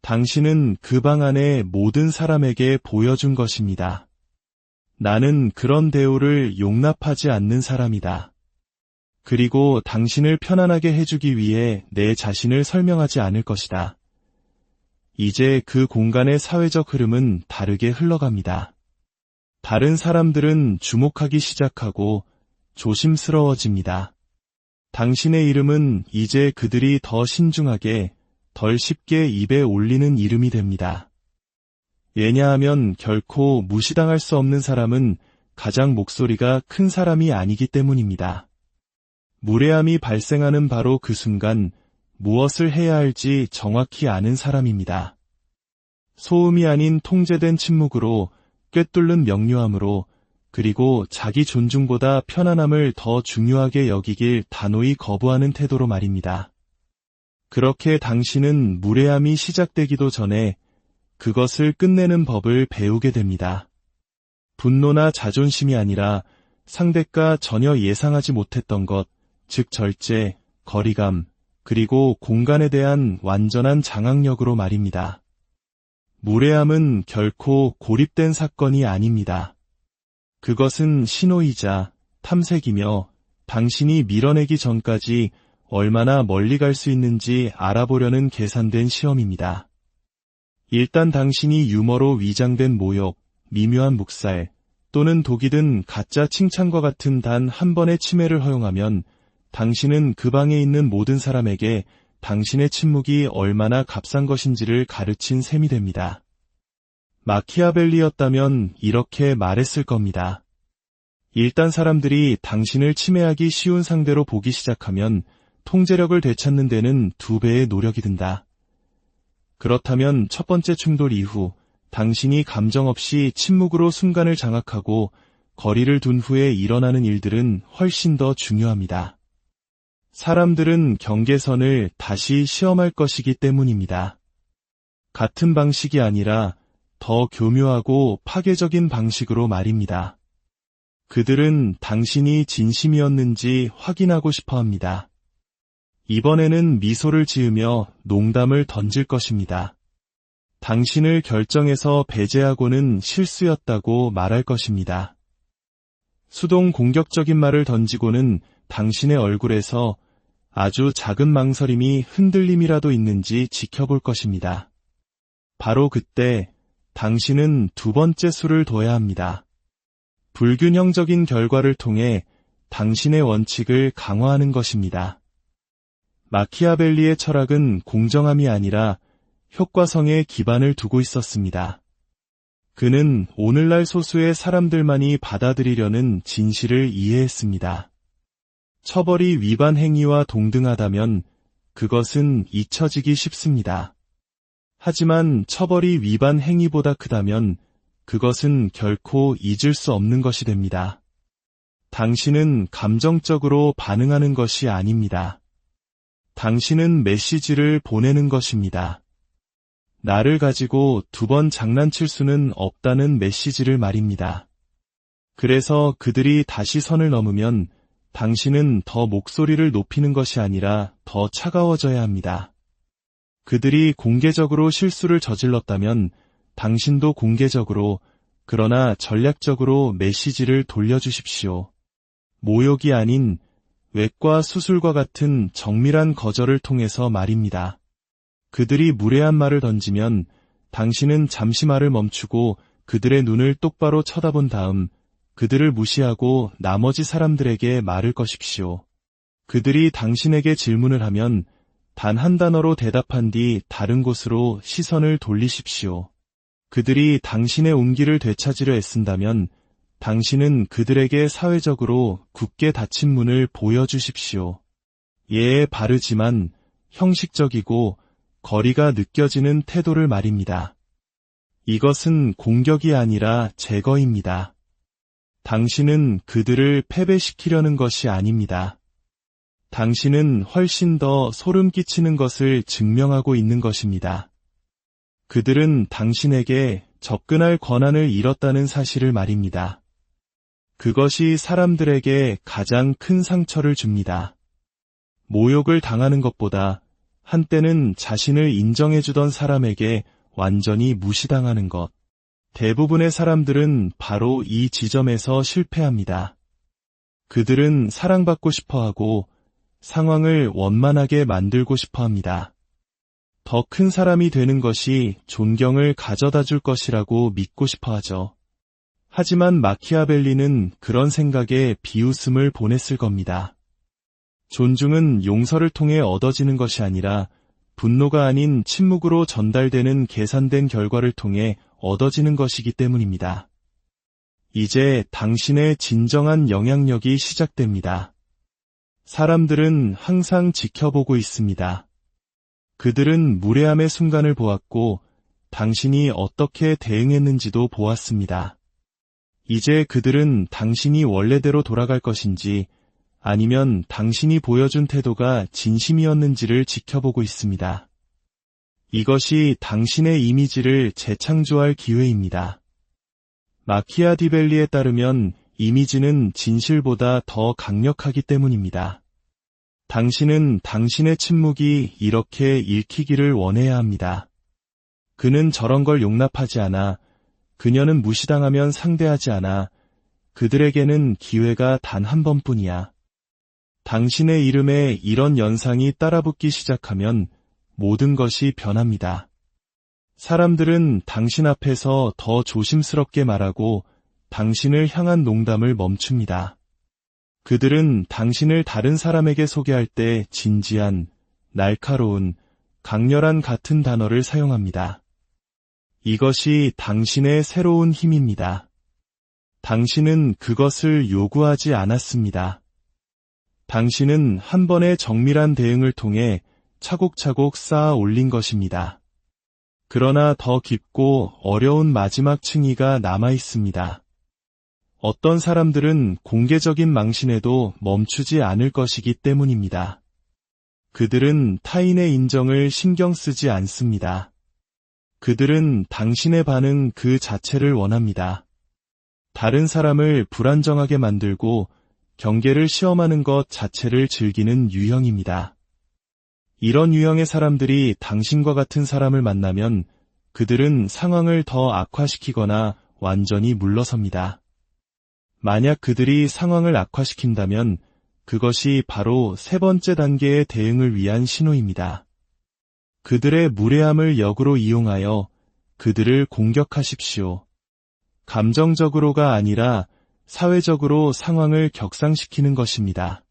당신은 그 방 안의 모든 사람에게 보여준 것입니다. 나는 그런 대우를 용납하지 않는 사람이다. 그리고 당신을 편안하게 해주기 위해 내 자신을 설명하지 않을 것이다. 이제 그 공간의 사회적 흐름은 다르게 흘러갑니다. 다른 사람들은 주목하기 시작하고 조심스러워집니다. 당신의 이름은 이제 그들이 더 신중하게, 덜 쉽게 입에 올리는 이름이 됩니다. 왜냐하면 결코 무시당할 수 없는 사람은 가장 목소리가 큰 사람이 아니기 때문입니다. 무례함이 발생하는 바로 그 순간 무엇을 해야 할지 정확히 아는 사람입니다. 소음이 아닌 통제된 침묵으로, 꿰뚫는 명료함으로, 그리고 자기 존중보다 편안함을 더 중요하게 여기길 단호히 거부하는 태도로 말입니다. 그렇게 당신은 무례함이 시작되기도 전에 그것을 끝내는 법을 배우게 됩니다. 분노나 자존심이 아니라 상대가 전혀 예상하지 못했던 것, 즉 절제, 거리감, 그리고 공간에 대한 완전한 장악력으로 말입니다. 무례함은 결코 고립된 사건이 아닙니다. 그것은 신호이자 탐색이며 당신이 밀어내기 전까지 얼마나 멀리 갈 수 있는지 알아보려는 계산된 시험입니다. 일단 당신이 유머로 위장된 모욕, 미묘한 묵살, 또는 독이든 가짜 칭찬과 같은 단 한 번의 침해를 허용하면 당신은 그 방에 있는 모든 사람에게 당신의 침묵이 얼마나 값싼 것인지를 가르친 셈이 됩니다. 마키아벨리였다면 이렇게 말했을 겁니다. 일단 사람들이 당신을 침해하기 쉬운 상대로 보기 시작하면 통제력을 되찾는 데는 2배의 노력이 든다. 그렇다면 첫 번째 충돌 이후 당신이 감정 없이 침묵으로 순간을 장악하고 거리를 둔 후에 일어나는 일들은 훨씬 더 중요합니다. 사람들은 경계선을 다시 시험할 것이기 때문입니다. 같은 방식이 아니라 더 교묘하고 파괴적인 방식으로 말입니다. 그들은 당신이 진심이었는지 확인하고 싶어 합니다. 이번에는 미소를 지으며 농담을 던질 것입니다. 당신을 결정해서 배제하고는 실수였다고 말할 것입니다. 수동 공격적인 말을 던지고는 당신의 얼굴에서 아주 작은 망설임이 흔들림이라도 있는지 지켜볼 것입니다. 바로 그때 당신은 2번째 수를 둬야 합니다. 불균형적인 결과를 통해 당신의 원칙을 강화하는 것입니다. 마키아벨리의 철학은 공정함이 아니라 효과성에 기반을 두고 있었습니다. 그는 오늘날 소수의 사람들만이 받아들이려는 진실을 이해했습니다. 처벌이 위반 행위와 동등하다면 그것은 잊혀지기 쉽습니다. 하지만 처벌이 위반 행위보다 크다면 그것은 결코 잊을 수 없는 것이 됩니다. 당신은 감정적으로 반응하는 것이 아닙니다. 당신은 메시지를 보내는 것입니다. 나를 가지고 2번 장난칠 수는 없다는 메시지를 말입니다. 그래서 그들이 다시 선을 넘으면 당신은 더 목소리를 높이는 것이 아니라 더 차가워져야 합니다. 그들이 공개적으로 실수를 저질렀다면 당신도 공개적으로, 그러나 전략적으로 메시지를 돌려주십시오. 모욕이 아닌 외과 수술과 같은 정밀한 거절을 통해서 말입니다. 그들이 무례한 말을 던지면 당신은 잠시 말을 멈추고 그들의 눈을 똑바로 쳐다본 다음 그들을 무시하고 나머지 사람들에게 말을 거십시오. 그들이 당신에게 질문을 하면 단 한 단어로 대답한 뒤 다른 곳으로 시선을 돌리십시오. 그들이 당신의 온기를 되찾으려 애쓴다면 당신은 그들에게 사회적으로 굳게 닫힌 문을 보여주십시오. 예에 바르지만 형식적이고 거리가 느껴지는 태도를 말입니다. 이것은 공격이 아니라 제거입니다. 당신은 그들을 패배시키려는 것이 아닙니다. 당신은 훨씬 더 소름 끼치는 것을 증명하고 있는 것입니다. 그들은 당신에게 접근할 권한을 잃었다는 사실을 말입니다. 그것이 사람들에게 가장 큰 상처를 줍니다. 모욕을 당하는 것보다 한때는 자신을 인정해주던 사람에게 완전히 무시당하는 것. 대부분의 사람들은 바로 이 지점에서 실패합니다. 그들은 사랑받고 싶어하고 상황을 원만하게 만들고 싶어합니다. 더 큰 사람이 되는 것이 존경을 가져다 줄 것이라고 믿고 싶어하죠. 하지만 마키아벨리는 그런 생각에 비웃음을 보냈을 겁니다. 존중은 용서를 통해 얻어지는 것이 아니라 분노가 아닌 침묵으로 전달되는 계산된 결과를 통해 얻어지는 것이기 때문입니다. 이제 당신의 진정한 영향력이 시작됩니다. 사람들은 항상 지켜보고 있습니다. 그들은 무례함의 순간을 보았고 당신이 어떻게 대응했는지도 보았습니다. 이제 그들은 당신이 원래대로 돌아갈 것인지 아니면 당신이 보여준 태도가 진심이었는지를 지켜보고 있습니다. 이것이 당신의 이미지를 재창조할 기회입니다. 마키아디벨리에 따르면 이미지는 진실보다 더 강력하기 때문입니다. 당신은 당신의 침묵이 이렇게 읽히기를 원해야 합니다. 그는 저런 걸 용납하지 않아. 그녀는 무시당하면 상대하지 않아. 그들에게는 기회가 단 한 번뿐이야. 당신의 이름에 이런 연상이 따라붙기 시작하면 모든 것이 변합니다. 사람들은 당신 앞에서 더 조심스럽게 말하고 당신을 향한 농담을 멈춥니다. 그들은 당신을 다른 사람에게 소개할 때 진지한, 날카로운, 강렬한 같은 단어를 사용합니다. 이것이 당신의 새로운 힘입니다. 당신은 그것을 요구하지 않았습니다. 당신은 한 번의 정밀한 대응을 통해 차곡차곡 쌓아 올린 것입니다. 그러나 더 깊고 어려운 마지막 층위가 남아 있습니다. 어떤 사람들은 공개적인 망신에도 멈추지 않을 것이기 때문입니다. 그들은 타인의 인정을 신경 쓰지 않습니다. 그들은 당신의 반응 그 자체를 원합니다. 다른 사람을 불안정하게 만들고 경계를 시험하는 것 자체를 즐기는 유형입니다. 이런 유형의 사람들이 당신과 같은 사람을 만나면 그들은 상황을 더 악화시키거나 완전히 물러섭니다. 만약 그들이 상황을 악화시킨다면 그것이 바로 세 번째 단계의 대응을 위한 신호입니다. 그들의 무례함을 역으로 이용하여 그들을 공격하십시오. 감정적으로가 아니라 사회적으로 상황을 격상시키는 것입니다.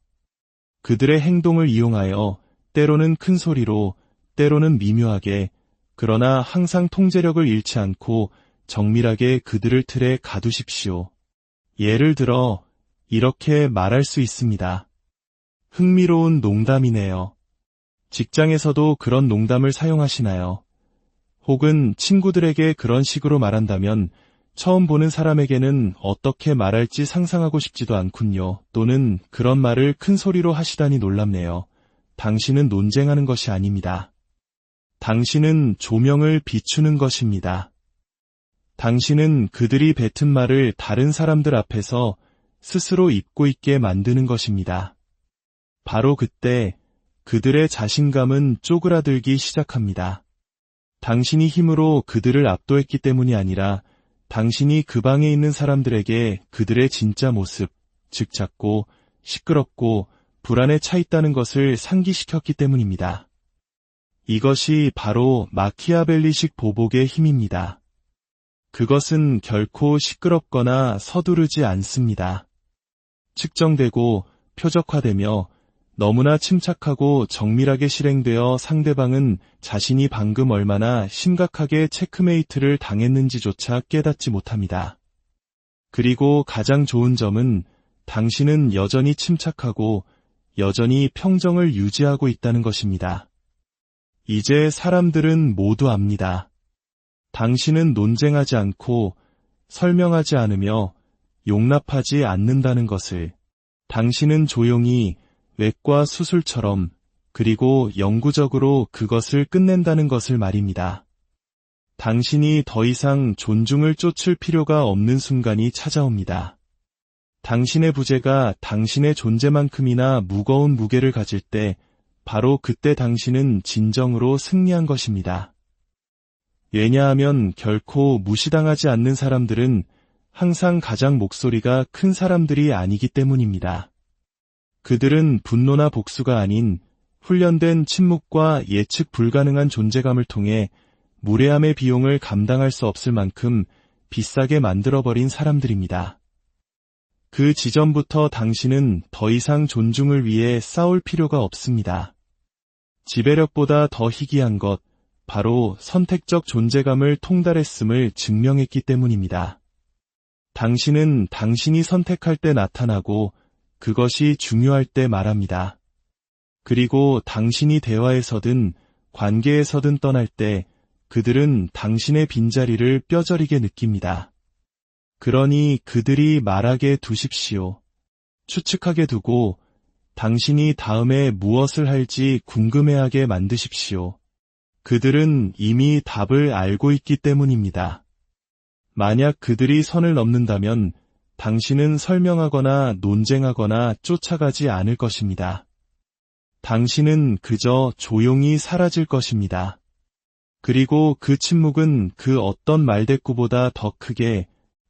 그들의 행동을 이용하여 때로는 큰 소리로, 때로는 미묘하게, 그러나 항상 통제력을 잃지 않고 정밀하게 그들을 틀에 가두십시오. 예를 들어 이렇게 말할 수 있습니다. 흥미로운 농담이네요. 직장에서도 그런 농담을 사용하시나요? 혹은 친구들에게 그런 식으로 말한다면 처음 보는 사람에게는 어떻게 말할지 상상하고 싶지도 않군요. 또는 그런 말을 큰 소리로 하시다니 놀랍네요. 당신은 논쟁하는 것이 아닙니다. 당신은 조명을 비추는 것입니다. 당신은 그들이 뱉은 말을 다른 사람들 앞에서 스스로 입고 있게 만드는 것입니다. 바로 그때 그들의 자신감은 쪼그라들기 시작합니다. 당신이 힘으로 그들을 압도했기 때문이 아니라 당신이 그 방에 있는 사람들에게 그들의 진짜 모습, 즉 작고 시끄럽고 불안에 차 있다는 것을 상기시켰기 때문입니다. 이것이 바로 마키아벨리식 보복의 힘입니다. 그것은 결코 시끄럽거나 서두르지 않습니다. 측정되고 표적화되며 너무나 침착하고 정밀하게 실행되어 상대방은 자신이 방금 얼마나 심각하게 체크메이트를 당했는지조차 깨닫지 못합니다. 그리고 가장 좋은 점은 당신은 여전히 침착하고 여전히 평정을 유지하고 있다는 것입니다. 이제 사람들은 모두 압니다. 당신은 논쟁하지 않고 설명하지 않으며 용납하지 않는다는 것을. 당신은 조용히 외과 수술처럼 그리고 영구적으로 그것을 끝낸다는 것을 말입니다. 당신이 더 이상 존중을 쫓을 필요가 없는 순간이 찾아옵니다. 당신의 부재가 당신의 존재만큼이나 무거운 무게를 가질 때 바로 그때 당신은 진정으로 승리한 것입니다. 왜냐하면 결코 무시당하지 않는 사람들은 항상 가장 목소리가 큰 사람들이 아니기 때문입니다. 그들은 분노나 복수가 아닌 훈련된 침묵과 예측 불가능한 존재감을 통해 무례함의 비용을 감당할 수 없을 만큼 비싸게 만들어버린 사람들입니다. 그 지점부터 당신은 더 이상 존중을 위해 싸울 필요가 없습니다. 지배력보다 더 희귀한 것, 바로 선택적 존재감을 통달했음을 증명했기 때문입니다. 당신은 당신이 선택할 때 나타나고 그것이 중요할 때 말합니다. 그리고 당신이 대화에서든 관계에서든 떠날 때 그들은 당신의 빈자리를 뼈저리게 느낍니다. 그러니 그들이 말하게 두십시오. 추측하게 두고 당신이 다음에 무엇을 할지 궁금해하게 만드십시오. 그들은 이미 답을 알고 있기 때문입니다. 만약 그들이 선을 넘는다면 당신은 설명하거나 논쟁하거나 쫓아가지 않을 것입니다. 당신은 그저 조용히 사라질 것입니다. 그리고 그 침묵은 그 어떤 말대꾸보다 더 크게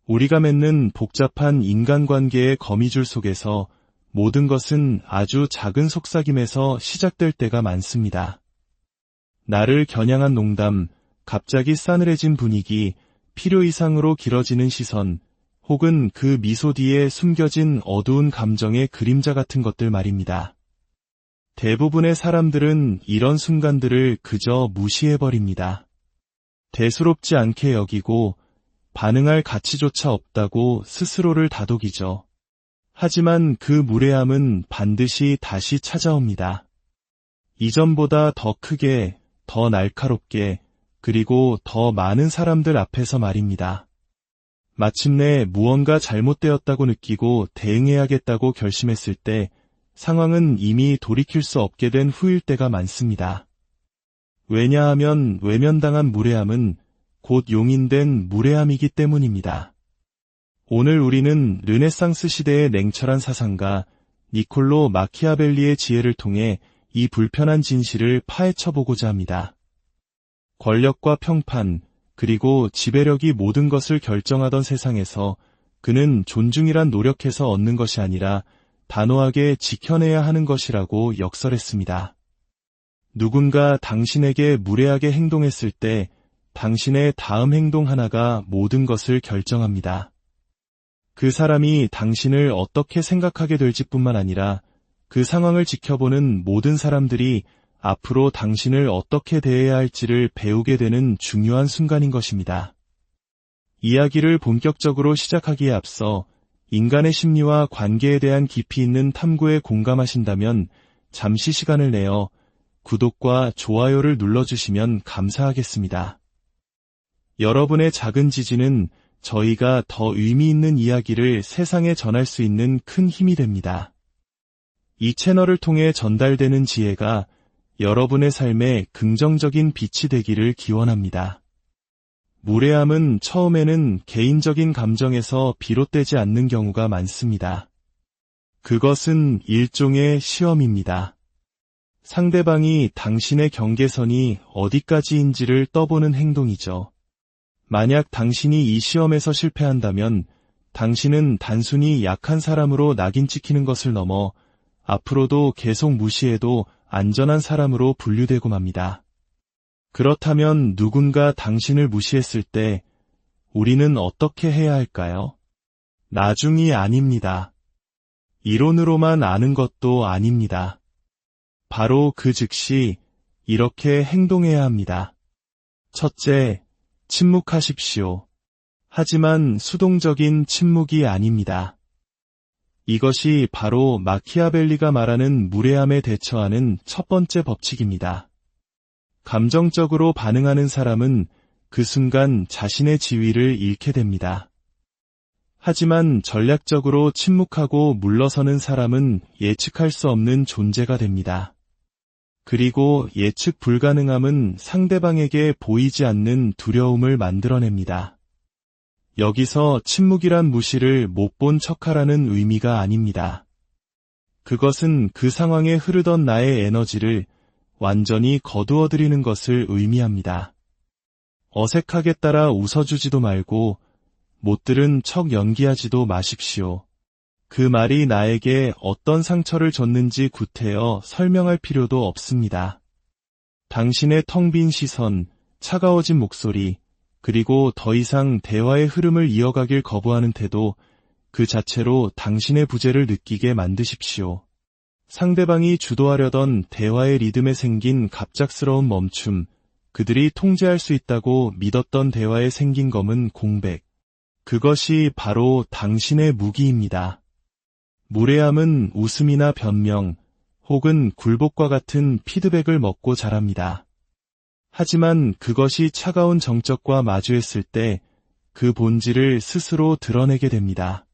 우리가 맺는 복잡한 인간관계의 거미줄 속에서 모든 것은 아주 작은 속삭임에서 시작될 때가 많습니다. 나를 겨냥한 농담, 갑자기 싸늘해진 분위기, 필요 이상으로 길어지는 시선, 혹은 그 미소 뒤에 숨겨진 어두운 감정의 그림자 같은 것들 말입니다. 대부분의 사람들은 이런 순간들을 그저 무시해버립니다. 대수롭지 않게 여기고 반응할 가치조차 없다고 스스로를 다독이죠. 하지만 그 무례함은 반드시 다시 찾아옵니다. 이전보다 더 크게, 더 날카롭게, 그리고 더 많은 사람들 앞에서 말입니다. 마침내 무언가 잘못되었다고 느끼고 대응해야겠다고 결심했을 때 상황은 이미 돌이킬 수 없게 된 후일 때가 많습니다. 왜냐하면 외면당한 무례함은 곧 용인된 무례함이기 때문입니다. 오늘 우리는 르네상스 시대의 냉철한 사상가 니콜로 마키아벨리의 지혜를 통해 이 불편한 진실을 파헤쳐보고자 합니다. 권력과 평판, 그리고 지배력이 모든 것을 결정하던 세상에서 그는 존중이란 노력해서 얻는 것이 아니라 단호하게 지켜내야 하는 것이라고 역설했습니다. 누군가 당신에게 무례하게 행동했을 때 당신의 다음 행동 하나가 모든 것을 결정합니다. 그 사람이 당신을 어떻게 생각하게 될지 뿐만 아니라 그 상황을 지켜보는 모든 사람들이 앞으로 당신을 어떻게 대해야 할지를 배우게 되는 중요한 순간인 것입니다. 이야기를 본격적으로 시작하기에 앞서 인간의 심리와 관계에 대한 깊이 있는 탐구에 공감하신다면 잠시 시간을 내어 구독과 좋아요를 눌러주시면 감사하겠습니다. 여러분의 작은 지지는 저희가 더 의미 있는 이야기를 세상에 전할 수 있는 큰 힘이 됩니다. 이 채널을 통해 전달되는 지혜가 여러분의 삶에 긍정적인 빛이 되기를 기원합니다. 무례함은 처음에는 개인적인 감정에서 비롯되지 않는 경우가 많습니다. 그것은 일종의 시험입니다. 상대방이 당신의 경계선이 어디까지인지를 떠보는 행동이죠. 만약 당신이 이 시험에서 실패한다면 당신은 단순히 약한 사람으로 낙인 찍히는 것을 넘어 앞으로도 계속 무시해도 안전한 사람으로 분류되고 맙니다. 그렇다면 누군가 당신을 무시했을 때 우리는 어떻게 해야 할까요? 나중이 아닙니다. 이론으로만 아는 것도 아닙니다. 바로 그 즉시 이렇게 행동해야 합니다. 첫째, 침묵하십시오. 하지만 수동적인 침묵이 아닙니다. 이것이 바로 마키아벨리가 말하는 무례함에 대처하는 첫 번째 법칙입니다. 감정적으로 반응하는 사람은 그 순간 자신의 지위를 잃게 됩니다. 하지만 전략적으로 침묵하고 물러서는 사람은 예측할 수 없는 존재가 됩니다. 그리고 예측 불가능함은 상대방에게 보이지 않는 두려움을 만들어냅니다. 여기서 침묵이란 무시를 못 본 척하라는 의미가 아닙니다. 그것은 그 상황에 흐르던 나의 에너지를 완전히 거두어들이는 것을 의미합니다. 어색하게 따라 웃어주지도 말고 못 들은 척 연기하지도 마십시오. 그 말이 나에게 어떤 상처를 줬는지 구태여 설명할 필요도 없습니다. 당신의 텅 빈 시선, 차가워진 목소리, 그리고 더 이상 대화의 흐름을 이어가길 거부하는 태도, 그 자체로 당신의 부재를 느끼게 만드십시오. 상대방이 주도하려던 대화의 리듬에 생긴 갑작스러운 멈춤, 그들이 통제할 수 있다고 믿었던 대화에 생긴 검은 공백. 그것이 바로 당신의 무기입니다. 무례함은 웃음이나 변명, 혹은 굴복과 같은 피드백을 먹고 자랍니다. 하지만 그것이 차가운 정적과 마주했을 때 그 본질을 스스로 드러내게 됩니다.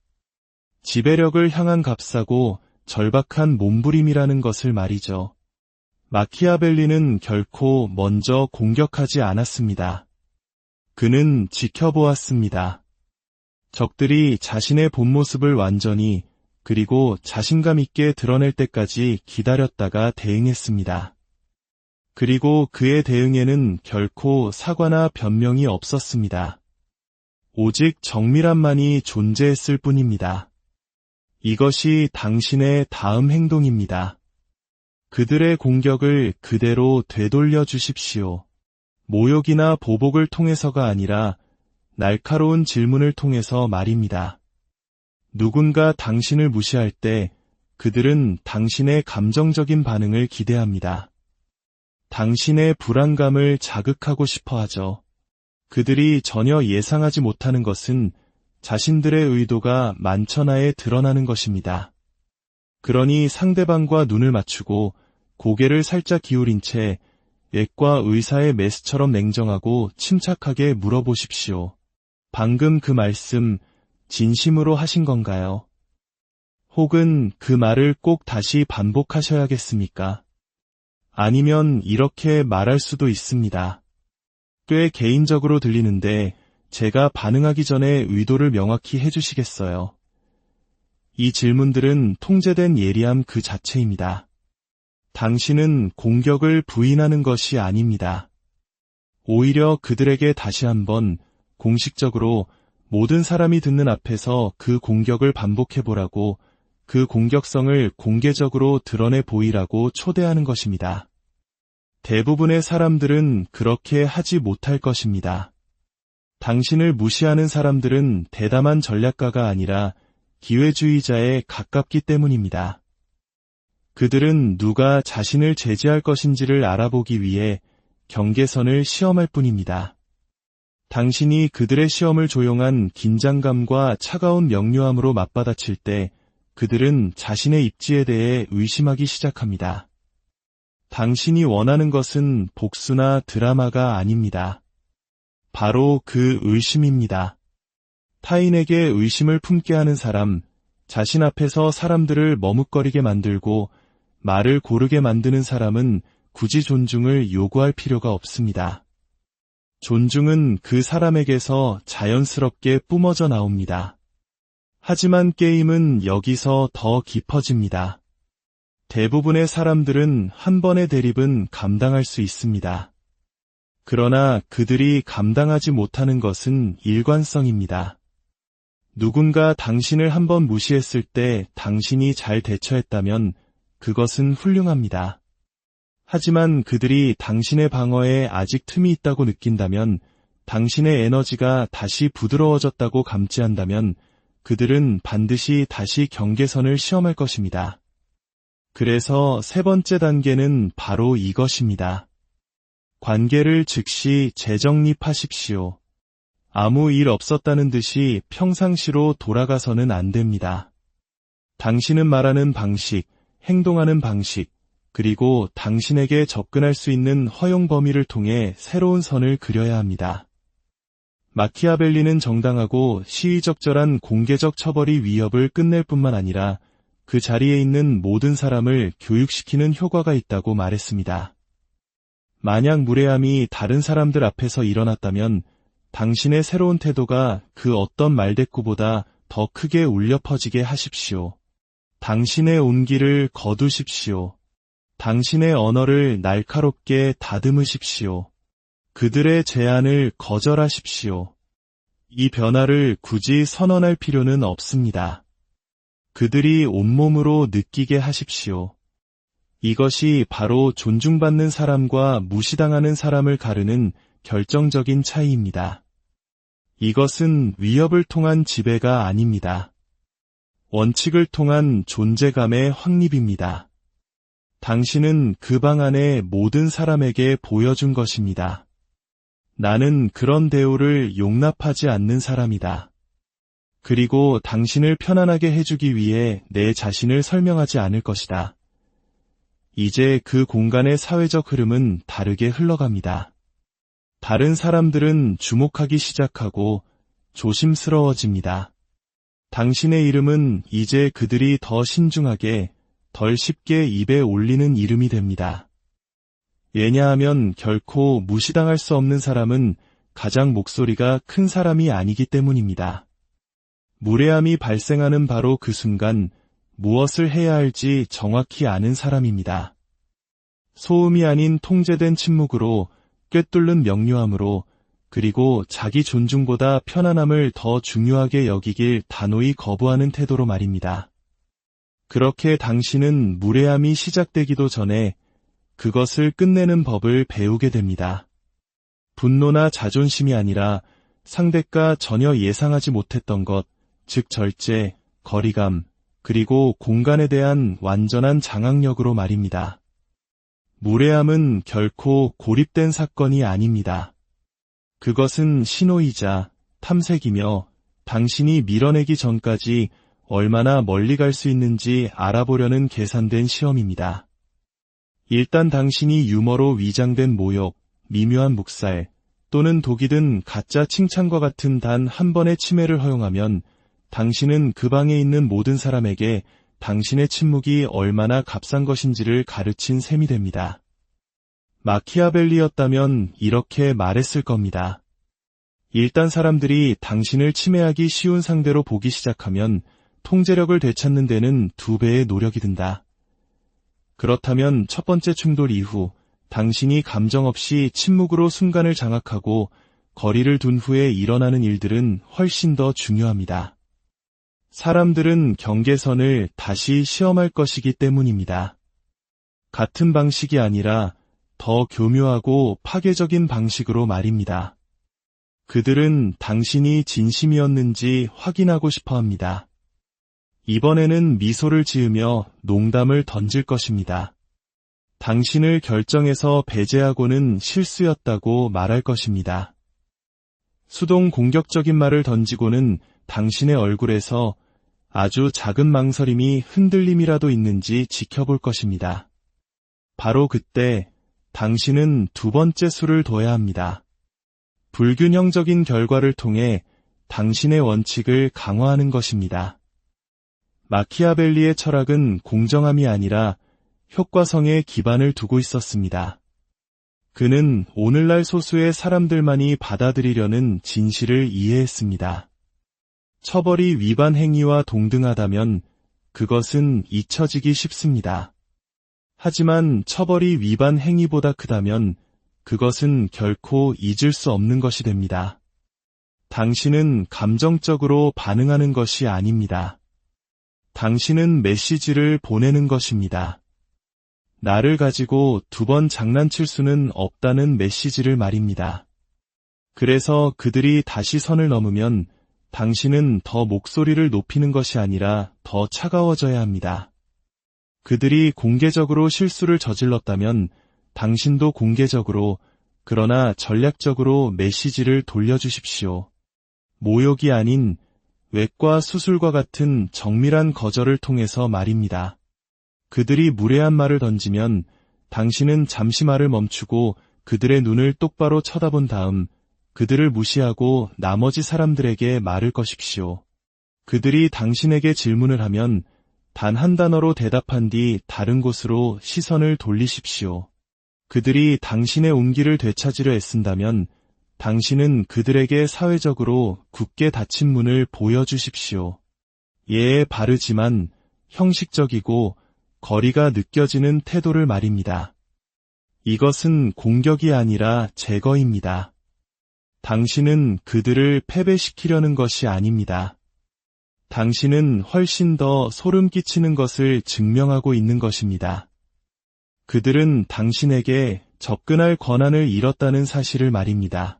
지배력을 향한 값싸고 절박한 몸부림이라는 것을 말이죠. 마키아벨리는 결코 먼저 공격하지 않았습니다. 그는 지켜보았습니다. 적들이 자신의 본 모습을 완전히 그리고 자신감 있게 드러낼 때까지 기다렸다가 대응했습니다. 그리고 그의 대응에는 결코 사과나 변명이 없었습니다. 오직 정밀함만이 존재했을 뿐입니다. 이것이 당신의 다음 행동입니다. 그들의 공격을 그대로 되돌려 주십시오. 모욕이나 보복을 통해서가 아니라 날카로운 질문을 통해서 말입니다. 누군가 당신을 무시할 때 그들은 당신의 감정적인 반응을 기대합니다. 당신의 불안감을 자극하고 싶어 하죠. 그들이 전혀 예상하지 못하는 것은 자신들의 의도가 만천하에 드러나는 것입니다. 그러니 상대방과 눈을 맞추고 고개를 살짝 기울인 채 예과 의사의 메스처럼 냉정하고 침착하게 물어보십시오. 방금 그 말씀 진심으로 하신 건가요? 혹은 그 말을 꼭 다시 반복하셔야겠습니까? 아니면 이렇게 말할 수도 있습니다. 꽤 개인적으로 들리는데 제가 반응하기 전에 의도를 명확히 해주시겠어요? 이 질문들은 통제된 예리함 그 자체입니다. 당신은 공격을 부인하는 것이 아닙니다. 오히려 그들에게 다시 한번 공식적으로 모든 사람이 듣는 앞에서 그 공격을 반복해보라고, 그 공격성을 공개적으로 드러내 보이라고 초대하는 것입니다. 대부분의 사람들은 그렇게 하지 못할 것입니다. 당신을 무시하는 사람들은 대담한 전략가가 아니라 기회주의자에 가깝기 때문입니다. 그들은 누가 자신을 제지할 것인지를 알아보기 위해 경계선을 시험할 뿐입니다. 당신이 그들의 시험을 조용한 긴장감과 차가운 명료함으로 맞받아칠 때 그들은 자신의 입지에 대해 의심하기 시작합니다. 당신이 원하는 것은 복수나 드라마가 아닙니다. 바로 그 의심입니다. 타인에게 의심을 품게 하는 사람, 자신 앞에서 사람들을 머뭇거리게 만들고 말을 고르게 만드는 사람은 굳이 존중을 요구할 필요가 없습니다. 존중은 그 사람에게서 자연스럽게 뿜어져 나옵니다. 하지만 게임은 여기서 더 깊어집니다. 대부분의 사람들은 한 번의 대립은 감당할 수 있습니다. 그러나 그들이 감당하지 못하는 것은 일관성입니다. 누군가 당신을 한 번 무시했을 때 당신이 잘 대처했다면 그것은 훌륭합니다. 하지만 그들이 당신의 방어에 아직 틈이 있다고 느낀다면, 당신의 에너지가 다시 부드러워졌다고 감지한다면 그들은 반드시 다시 경계선을 시험할 것입니다. 그래서 세 번째 단계는 바로 이것입니다. 관계를 즉시 재정립하십시오. 아무 일 없었다는 듯이 평상시로 돌아가서는 안 됩니다. 당신은 말하는 방식, 행동하는 방식, 그리고 당신에게 접근할 수 있는 허용 범위를 통해 새로운 선을 그려야 합니다. 마키아벨리는 정당하고 시의적절한 공개적 처벌이 위협을 끝낼 뿐만 아니라 그 자리에 있는 모든 사람을 교육시키는 효과가 있다고 말했습니다. 만약 무례함이 다른 사람들 앞에서 일어났다면 당신의 새로운 태도가 그 어떤 말대꾸보다 더 크게 울려 퍼지게 하십시오. 당신의 온기를 거두십시오. 당신의 언어를 날카롭게 다듬으십시오. 그들의 제안을 거절하십시오. 이 변화를 굳이 선언할 필요는 없습니다. 그들이 온몸으로 느끼게 하십시오. 이것이 바로 존중받는 사람과 무시당하는 사람을 가르는 결정적인 차이입니다. 이것은 위협을 통한 지배가 아닙니다. 원칙을 통한 존재감의 확립입니다. 당신은 그 방 안의 모든 사람에게 보여준 것입니다. 나는 그런 대우를 용납하지 않는 사람이다. 그리고 당신을 편안하게 해주기 위해 내 자신을 설명하지 않을 것이다. 이제 그 공간의 사회적 흐름은 다르게 흘러갑니다. 다른 사람들은 주목하기 시작하고 조심스러워집니다. 당신의 이름은 이제 그들이 더 신중하게, 덜 쉽게 입에 올리는 이름이 됩니다. 왜냐하면 결코 무시당할 수 없는 사람은 가장 목소리가 큰 사람이 아니기 때문입니다. 무례함이 발생하는 바로 그 순간 무엇을 해야 할지 정확히 아는 사람입니다. 소음이 아닌 통제된 침묵으로, 꿰뚫는 명료함으로, 그리고 자기 존중보다 편안함을 더 중요하게 여기길 단호히 거부하는 태도로 말입니다. 그렇게 당신은 무례함이 시작되기도 전에 그것을 끝내는 법을 배우게 됩니다. 분노나 자존심이 아니라 상대가 전혀 예상하지 못했던 것, 즉 절제, 거리감, 그리고 공간에 대한 완전한 장악력으로 말입니다. 무례함은 결코 고립된 사건이 아닙니다. 그것은 신호이자 탐색이며 당신이 밀어내기 전까지 얼마나 멀리 갈 수 있는지 알아보려는 계산된 시험입니다. 일단 당신이 유머로 위장된 모욕, 미묘한 묵살, 또는 독이 든 가짜 칭찬과 같은 단 한 번의 침해를 허용하면 당신은 그 방에 있는 모든 사람에게 당신의 침묵이 얼마나 값싼 것인지를 가르친 셈이 됩니다. 마키아벨리였다면 이렇게 말했을 겁니다. 일단 사람들이 당신을 침해하기 쉬운 상대로 보기 시작하면 통제력을 되찾는 데는 2배의 노력이 든다. 그렇다면 첫 번째 충돌 이후 당신이 감정 없이 침묵으로 순간을 장악하고 거리를 둔 후에 일어나는 일들은 훨씬 더 중요합니다. 사람들은 경계선을 다시 시험할 것이기 때문입니다. 같은 방식이 아니라 더 교묘하고 파괴적인 방식으로 말입니다. 그들은 당신이 진심이었는지 확인하고 싶어 합니다. 이번에는 미소를 지으며 농담을 던질 것입니다. 당신을 결정해서 배제하고는 실수였다고 말할 것입니다. 수동 공격적인 말을 던지고는 당신의 얼굴에서 아주 작은 망설임이 흔들림이라도 있는지 지켜볼 것입니다. 바로 그때 당신은 2번째 수를 둬야 합니다. 불균형적인 결과를 통해 당신의 원칙을 강화하는 것입니다. 마키아벨리의 철학은 공정함이 아니라 효과성에 기반을 두고 있었습니다. 그는 오늘날 소수의 사람들만이 받아들이려는 진실을 이해했습니다. 처벌이 위반 행위와 동등하다면 그것은 잊혀지기 쉽습니다. 하지만 처벌이 위반 행위보다 크다면 그것은 결코 잊을 수 없는 것이 됩니다. 당신은 감정적으로 반응하는 것이 아닙니다. 당신은 메시지를 보내는 것입니다. 나를 가지고 2번 장난칠 수는 없다는 메시지를 말입니다. 그래서 그들이 다시 선을 넘으면 당신은 더 목소리를 높이는 것이 아니라 더 차가워져야 합니다. 그들이 공개적으로 실수를 저질렀다면 당신도 공개적으로, 그러나 전략적으로 메시지를 돌려주십시오. 모욕이 아닌 외과 수술과 같은 정밀한 거절을 통해서 말입니다. 그들이 무례한 말을 던지면 당신은 잠시 말을 멈추고 그들의 눈을 똑바로 쳐다본 다음 그들을 무시하고 나머지 사람들에게 말을 거십시오. 그들이 당신에게 질문을 하면 단 한 단어로 대답한 뒤 다른 곳으로 시선을 돌리십시오. 그들이 당신의 온기를 되찾으려 애쓴다면 당신은 그들에게 사회적으로 굳게 닫힌 문을 보여주십시오. 예에 바르지만 형식적이고 거리가 느껴지는 태도를 말입니다. 이것은 공격이 아니라 제거입니다. 당신은 그들을 패배시키려는 것이 아닙니다. 당신은 훨씬 더 소름 끼치는 것을 증명하고 있는 것입니다. 그들은 당신에게 접근할 권한을 잃었다는 사실을 말입니다.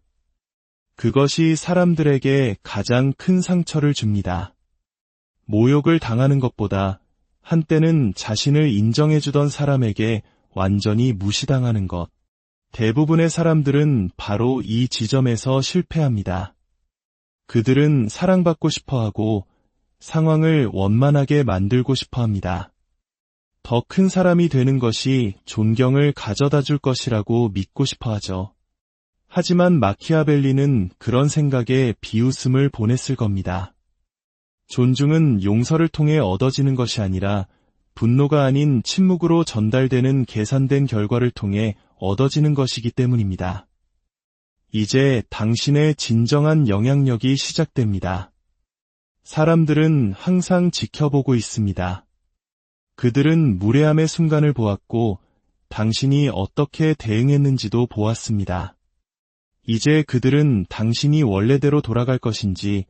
그것이 사람들에게 가장 큰 상처를 줍니다. 모욕을 당하는 것보다 한때는 자신을 인정해주던 사람에게 완전히 무시당하는 것. 대부분의 사람들은 바로 이 지점에서 실패합니다. 그들은 사랑받고 싶어하고 상황을 원만하게 만들고 싶어합니다. 더 큰 사람이 되는 것이 존경을 가져다 줄 것이라고 믿고 싶어하죠. 하지만 마키아벨리는 그런 생각에 비웃음을 보냈을 겁니다. 존중은 용서를 통해 얻어지는 것이 아니라 분노가 아닌 침묵으로 전달되는 계산된 결과를 통해 얻어지는 것이기 때문입니다. 이제 당신의 진정한 영향력이 시작됩니다. 사람들은 항상 지켜보고 있습니다. 그들은 무례함의 순간을 보았고 당신이 어떻게 대응했는지도 보았습니다. 이제 그들은 당신이 원래대로 돌아갈 것인지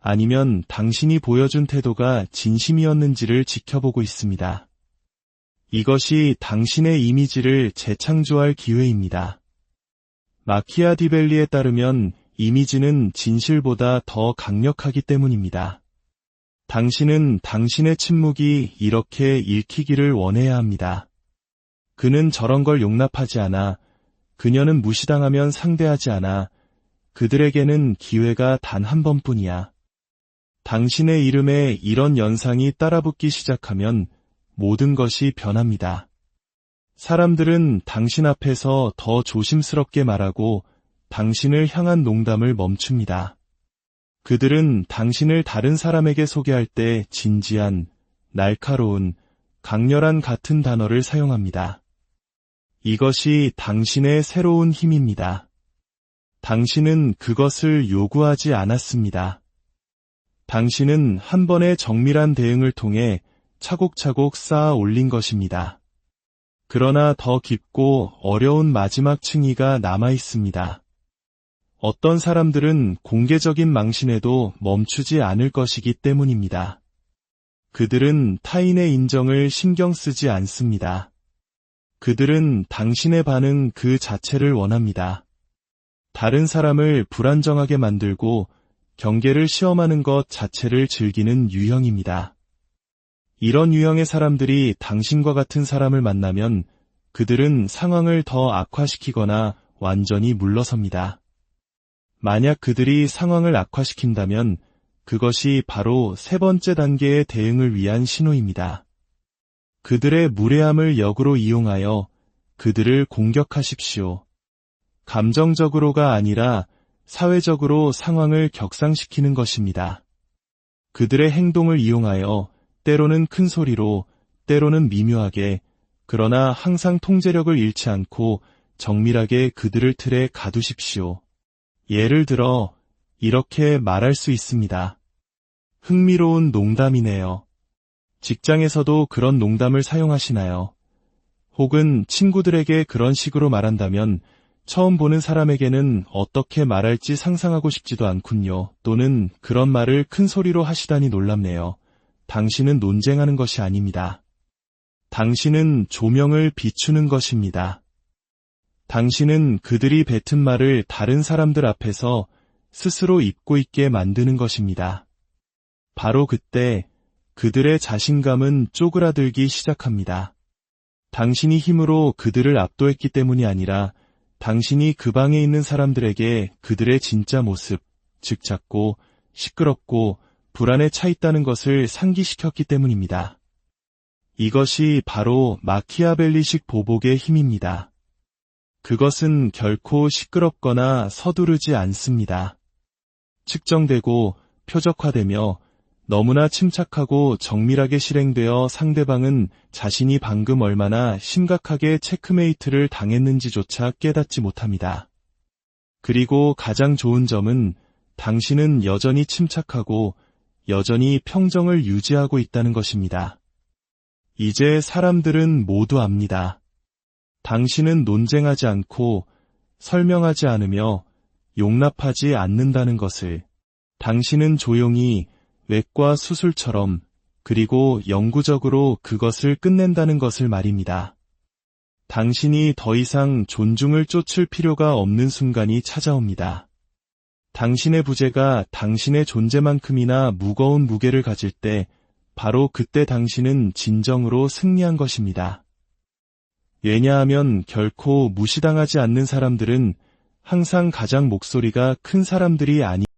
아니면 당신이 보여준 태도가 진심이었는지를 지켜보고 있습니다. 이것이 당신의 이미지를 재창조할 기회입니다. 마키아디벨리에 따르면 이미지는 진실보다 더 강력하기 때문입니다. 당신은 당신의 침묵이 이렇게 읽히기를 원해야 합니다. 그는 저런 걸 용납하지 않아. 그녀는 무시당하면 상대하지 않아. 그들에게는 기회가 단 한 번뿐이야. 당신의 이름에 이런 연상이 따라붙기 시작하면 모든 것이 변합니다. 사람들은 당신 앞에서 더 조심스럽게 말하고 당신을 향한 농담을 멈춥니다. 그들은 당신을 다른 사람에게 소개할 때 진지한, 날카로운, 강렬한 같은 단어를 사용합니다. 이것이 당신의 새로운 힘입니다. 당신은 그것을 요구하지 않았습니다. 당신은 한 번의 정밀한 대응을 통해 차곡차곡 쌓아 올린 것입니다. 그러나 더 깊고 어려운 마지막 층위가 남아 있습니다. 어떤 사람들은 공개적인 망신에도 멈추지 않을 것이기 때문입니다. 그들은 타인의 인정을 신경 쓰지 않습니다. 그들은 당신의 반응 그 자체를 원합니다. 다른 사람을 불안정하게 만들고 경계를 시험하는 것 자체를 즐기는 유형입니다. 이런 유형의 사람들이 당신과 같은 사람을 만나면 그들은 상황을 더 악화시키거나 완전히 물러섭니다. 만약 그들이 상황을 악화시킨다면 그것이 바로 세 번째 단계의 대응을 위한 신호입니다. 그들의 무례함을 역으로 이용하여 그들을 공격하십시오. 감정적으로가 아니라 사회적으로 상황을 격상시키는 것입니다. 그들의 행동을 이용하여 때로는 큰 소리로, 때로는 미묘하게, 그러나 항상 통제력을 잃지 않고 정밀하게 그들을 틀에 가두십시오. 예를 들어 이렇게 말할 수 있습니다. 흥미로운 농담이네요. 직장에서도 그런 농담을 사용하시나요? 혹은 친구들에게 그런 식으로 말한다면 처음 보는 사람에게는 어떻게 말할지 상상하고 싶지도 않군요. 또는 그런 말을 큰 소리로 하시다니 놀랍네요. 당신은 논쟁하는 것이 아닙니다. 당신은 조명을 비추는 것입니다. 당신은 그들이 뱉은 말을 다른 사람들 앞에서 스스로 잊고 있게 만드는 것입니다. 바로 그때 그들의 자신감은 쪼그라들기 시작합니다. 당신이 힘으로 그들을 압도했기 때문이 아니라 당신이 그 방에 있는 사람들에게 그들의 진짜 모습, 즉 작고 시끄럽고 불안에 차 있다는 것을 상기시켰기 때문입니다. 이것이 바로 마키아벨리식 보복의 힘입니다. 그것은 결코 시끄럽거나 서두르지 않습니다. 측정되고 표적화되며 너무나 침착하고 정밀하게 실행되어 상대방은 자신이 방금 얼마나 심각하게 체크메이트를 당했는지조차 깨닫지 못합니다. 그리고 가장 좋은 점은 당신은 여전히 침착하고 여전히 평정을 유지하고 있다는 것입니다. 이제 사람들은 모두 압니다. 당신은 논쟁하지 않고 설명하지 않으며 용납하지 않는다는 것을. 당신은 조용히 외과 수술처럼 그리고 영구적으로 그것을 끝낸다는 것을 말입니다. 당신이 더 이상 존중을 쫓을 필요가 없는 순간이 찾아옵니다. 당신의 부재가 당신의 존재만큼이나 무거운 무게를 가질 때 바로 그때 당신은 진정으로 승리한 것입니다. 왜냐하면 결코 무시당하지 않는 사람들은 항상 가장 목소리가 큰 사람들이 아니